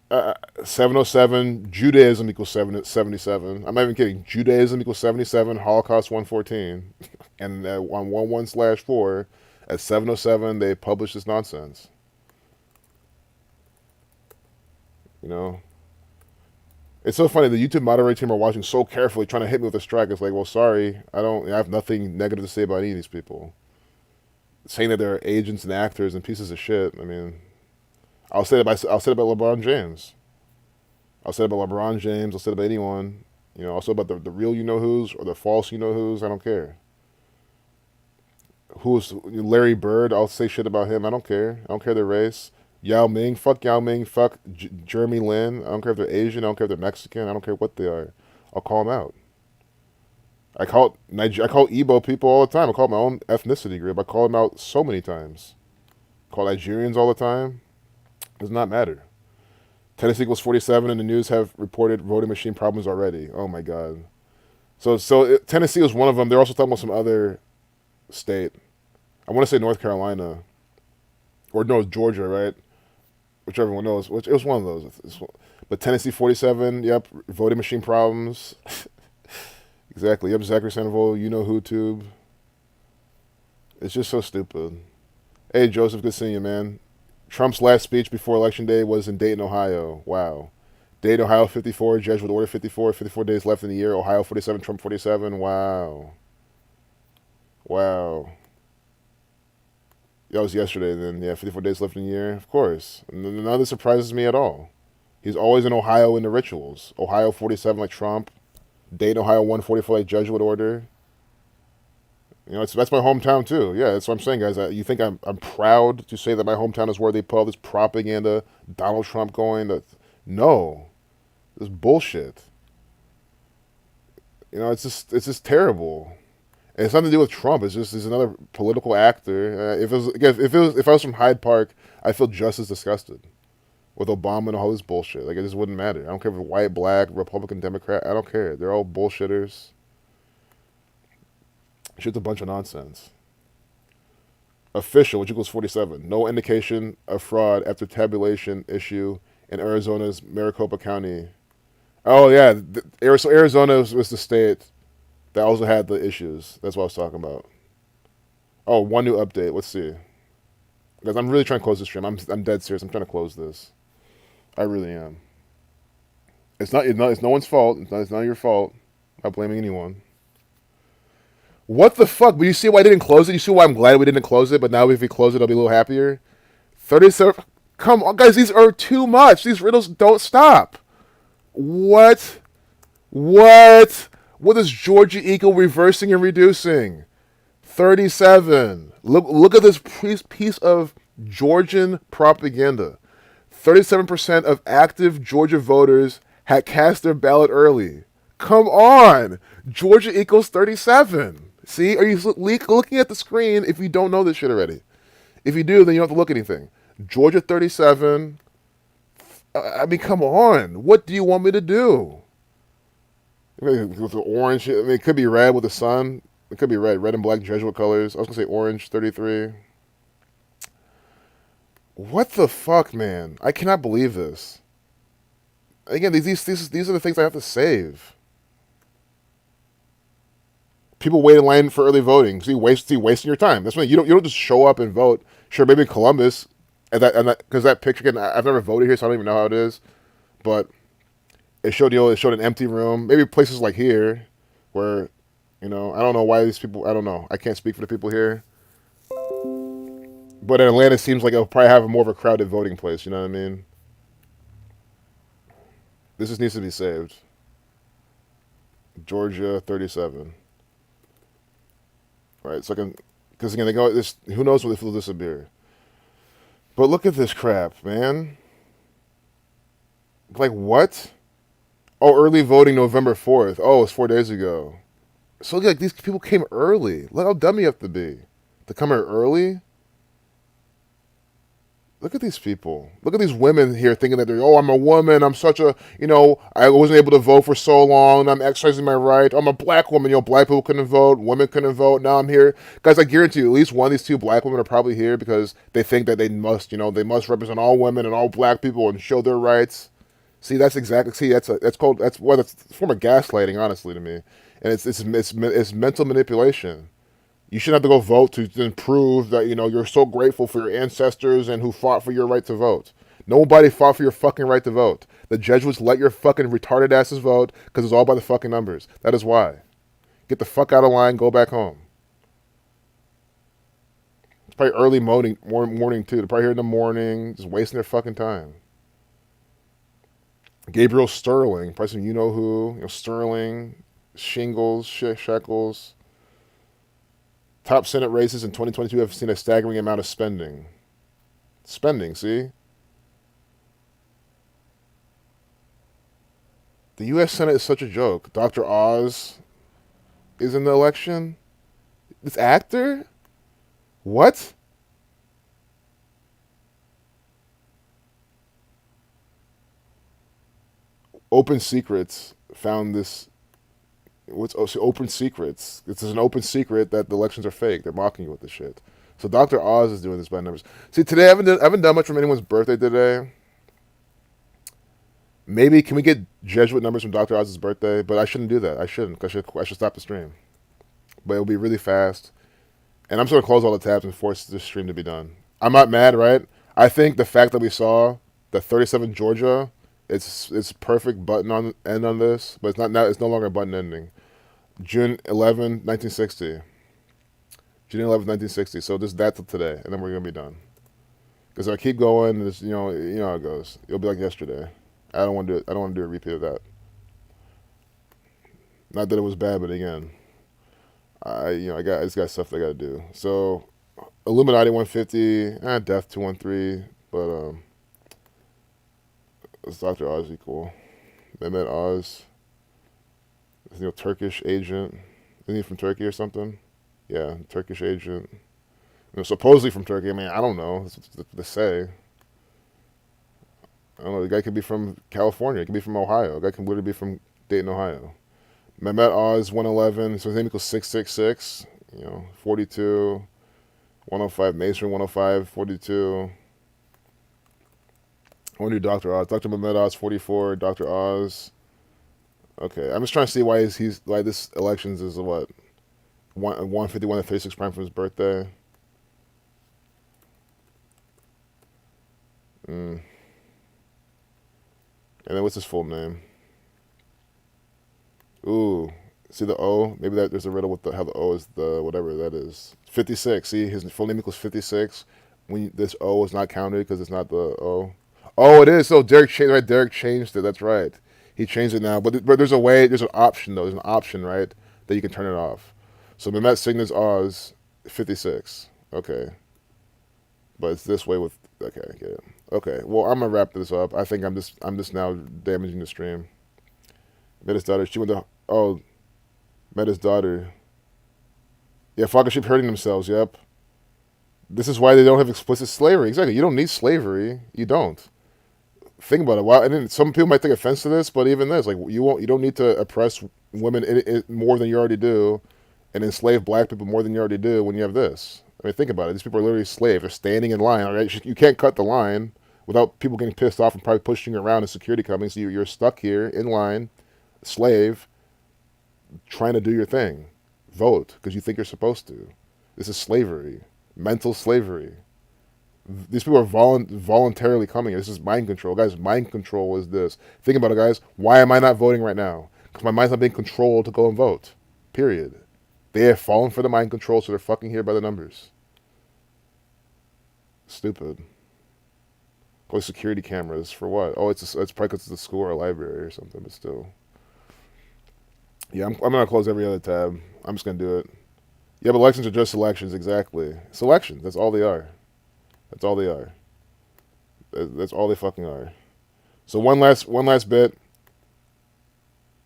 707, Judaism equals 77. I'm not even kidding. Judaism equals 77, Holocaust 114. And on 11/4, at 707, they publish this nonsense. It's so funny. The YouTube moderator team are watching so carefully, trying to hit me with a strike. It's like, well, sorry, I have nothing negative to say about any of these people. Saying that they're agents and actors and pieces of shit. I mean, I'll say it about LeBron James. I'll say it about LeBron James. I'll say it about anyone. I'll say about the real you-know-who's or the false you-know-who's. I don't care. Who's Larry Bird? I'll say shit about him. I don't care. I don't care their race. Yao Ming, fuck Yao Ming, fuck Jeremy Lin. I don't care if they're Asian. I don't care if they're Mexican. I don't care what they are. I'll call them out. I call Igbo people all the time. I call my own ethnicity group. I call them out so many times. I call Nigerians all the time. Does not matter. Tennessee equals 47, and the news have reported voting machine problems already. Oh my God. So Tennessee was one of them. They're also talking about some other state. I want to say North Carolina. Or no, Georgia, right? Whichever one knows. It was one of those. But Tennessee 47, yep, voting machine problems. Exactly. Yep, Zachary Sandoval, you-know-who tube. It's just so stupid. Hey, Joseph, good seeing you, man. Trump's last speech before Election Day was in Dayton, Ohio. Wow. Dayton, Ohio 54, Jesuit Order 54, 54 days left in the year. Ohio 47, Trump 47. Wow. Wow. That was yesterday then. Yeah, 54 days left in the year. Of course. None of this surprises me at all. He's always in Ohio in the rituals. Ohio 47 like Trump. Dayton, Ohio 144 like Jesuit Order. That's my hometown too. Yeah, that's what I'm saying, guys. You think I'm proud to say that my hometown is where they put all this propaganda, Donald Trump going? No. This is bullshit. You know, it's just terrible. And it's nothing to do with Trump. It's just he's another political actor. If it was again, if I was from Hyde Park, I feel just as disgusted with Obama and all this bullshit. Like it just wouldn't matter. I don't care if it's white, black, Republican, Democrat. I don't care. They're all bullshitters. Shit's a bunch of nonsense. Official, which equals 47. No indication of fraud after tabulation issue in Arizona's Maricopa County. Oh yeah, Arizona was the state that also had the issues. That's what I was talking about. Oh, one new update. Let's see. Guys, I'm really trying to close this stream. I'm dead serious. I'm trying to close this. I really am. It's no one's fault. It's not your fault. I'm not blaming anyone. What the fuck? But you see why I didn't close it? You see why I'm glad we didn't close it? But now if we close it, I'll be a little happier. 37. Come on, guys. These are too much. These riddles don't stop. What? What? What is Georgia equal reversing and reducing? 37. Look at this piece of Georgian propaganda. 37% of active Georgia voters had cast their ballot early. Come on. Georgia equals 37. See? Are you looking at the screen if you don't know this shit already? If you do, then you don't have to look at anything. Georgia 37. I mean, come on. What do you want me to do? With the orange, I mean, it could be red with the sun. It could be red and black Jesuit colors. I was going to say orange, 33. What the fuck, man? I cannot believe this. Again, these are the things I have to save. People wait in line for early voting. See, wasting your time. That's when you don't just show up and vote. Sure, maybe in Columbus, because that picture. Again, I've never voted here, so I don't even know how it is. But it showed an empty room. Maybe places like here, where, I don't know why these people. I don't know. I can't speak for the people here. But in Atlanta, it seems like it'll probably have more of a crowded voting place. You know what I mean? This just needs to be saved. Georgia 37. Right, so because again, they go this. Who knows if it'll disappear? But look at this crap, man. Like what? Oh, early voting November 4th. Oh, it's 4 days ago. So like these people came early. Look how dumb you have to be to come here early. Look at these people. Look at these women here thinking that I'm a woman. I'm such a, I wasn't able to vote for so long. And I'm exercising my right. I'm a black woman. Black people couldn't vote. Women couldn't vote. Now I'm here. Guys, I guarantee you, at least one of these two black women are probably here because they think that they must represent all women and all black people and show their rights. See, that's a form of gaslighting, honestly, to me. And it's mental manipulation. You shouldn't have to go vote to then prove that, you're so grateful for your ancestors and who fought for your right to vote. Nobody fought for your fucking right to vote. The Jesuits let your fucking retarded asses vote because it's all by the fucking numbers. That is why. Get the fuck out of line, go back home. It's probably early morning too. They're probably here in the morning, just wasting their fucking time. Gabriel Sterling, probably some you-know-who. Sterling, Shingles, Shekels. Top Senate races in 2022 have seen a staggering amount of spending. See? The U.S. Senate is such a joke. Dr. Oz is in the election? This actor? What? Open Secrets found this. Open Secrets? It's an open secret that the elections are fake. They're mocking you with this shit. So Dr. Oz is doing this by numbers. See, today I haven't done much from anyone's birthday today. Maybe can we get Jesuit numbers from Dr. Oz's birthday? But I shouldn't do that. I shouldn't. I should stop the stream. But it'll be really fast. And I'm just going to close all the tabs and force this stream to be done. I'm not mad, right? I think the fact that we saw the 37 Georgia, it's perfect button end on this, but it's not now. It's no longer a button ending. June 11, 1960. June 11, 1960. So just that till today, and then we're gonna be done. Because if I keep going, it's, you know how it goes. It'll be like yesterday. I don't want to do it. I don't want to do a repeat of that. Not that it was bad, but again, I just got stuff that I got to do. So, Illuminati 150, Death 213, but it's Dr. Oz equal. Mehmet Oz. Turkish agent. Isn't he from Turkey or something? Yeah, Turkish agent. Supposedly from Turkey. I mean, I don't know. That's what they say. I don't know. The guy could be from California. He could be from Ohio. The guy can literally be from Dayton, Ohio. Mehmet Oz 111. So his name equals 666. 42. 105. Mason 105. 42. I want to do Dr. Oz. Dr. Mehmet Oz 44. Dr. Oz. Okay, I'm just trying to see why why this elections is what 151 to 36 prime from his birthday. And then what's his full name? Ooh, see the O? Maybe there's a riddle with how the O is the whatever that is. 56. See, his full name equals 56. This O is not counted because it's not the O. Oh, it is. So Derek changed. Right, Derek changed it. That's right. He changed it now. But there's a way. There's an option though. There's an option, right, that you can turn it off. So Mehmet Cygnus Oz 56. Okay. But it's this way with. Okay, I get it. Okay, well, I'm gonna wrap this up. I think I'm just now damaging the stream. Met his daughter. She went to met his daughter. Yeah, Falcon sheep hurting themselves. Yep. This is why they don't have explicit slavery. Exactly. You don't need slavery. You don't. Think about it. Wow. And then some people might take offense to this, but even this, like you don't need to oppress women more than you already do, and enslave black people more than you already do when you have this. I mean, think about it. These people are literally slaves. They're standing in line. Right? You can't cut the line without people getting pissed off and probably pushing you around and security coming. So you're stuck here in line, slave, trying to do your thing. Vote because you think you're supposed to. This is slavery. Mental slavery. These people are voluntarily coming here. This is mind control. Guys, mind control is this. Think about it, guys. Why am I not voting right now? Because my mind's not being controlled to go and vote. Period. They have fallen for the mind control, so they're fucking here by the numbers. Stupid. Go security cameras for what? Oh, it's probably because it's a school or a library or something, but still. Yeah, I'm going to close every other tab. I'm just going to do it. Yeah, but elections are just elections, exactly. It's elections. That's all they are. That's all they are. That's all they fucking are. So one last bit.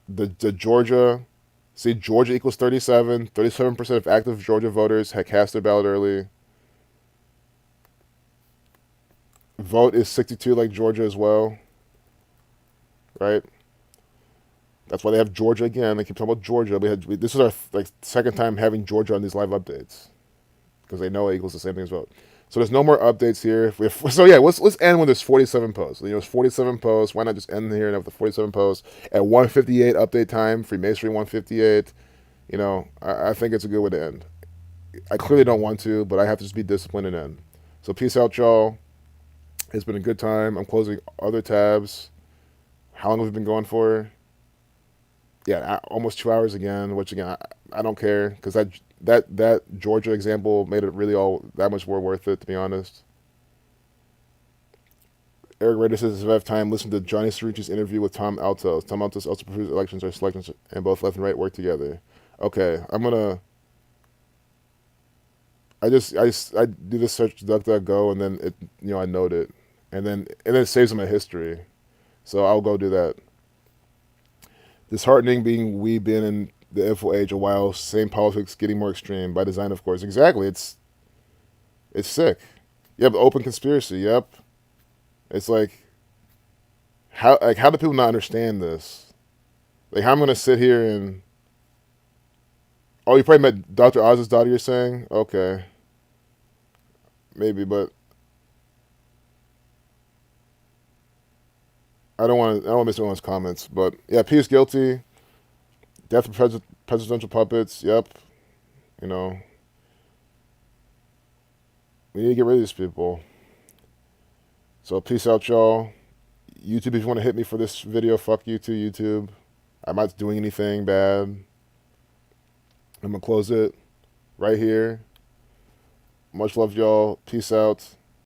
The Georgia, see, Georgia equals 37. 37% of active Georgia voters had cast their ballot early. Vote is 62 like Georgia as well. Right? That's why they have Georgia again. They keep talking about Georgia. This is our second time having Georgia on these live updates because they know it equals the same thing as vote. So there's no more updates here. So yeah, let's end with this 47 posts. It's 47 posts. Why not just end here and have the 47 posts at 1:58 update time? Freemasonry 1:58. I think it's a good way to end. I clearly don't want to, but I have to just be disciplined and end. So peace out, y'all. It's been a good time. I'm closing other tabs. How long have we been going for? Yeah, almost 2 hours again, which again, I don't care because that Georgia example made it really all that much more worth it, to be honest. Eric Rader says, if I have time, listen to Johnny Cerrucci's interview with Tom Altos. Tom Altos also proves elections are selections and both left and right work together. Okay, I do this search DuckDuckGo and then I note it and then it saves in my history. So I'll go do that. Disheartening being we've been in the info age a while, same politics getting more extreme by design, of course. Exactly. It's sick. Yep, open conspiracy, yep. It's how do people not understand this? How I'm gonna sit here and you probably met Dr. Oz's daughter, you're saying? Okay. Maybe, but I don't want to miss anyone's comments, but yeah, P is guilty. Death of presidential puppets. Yep. We need to get rid of these people. So peace out, y'all. YouTube, if you want to hit me for this video, fuck you too, YouTube. I'm not doing anything bad. I'm gonna close it right here. Much love, y'all. Peace out.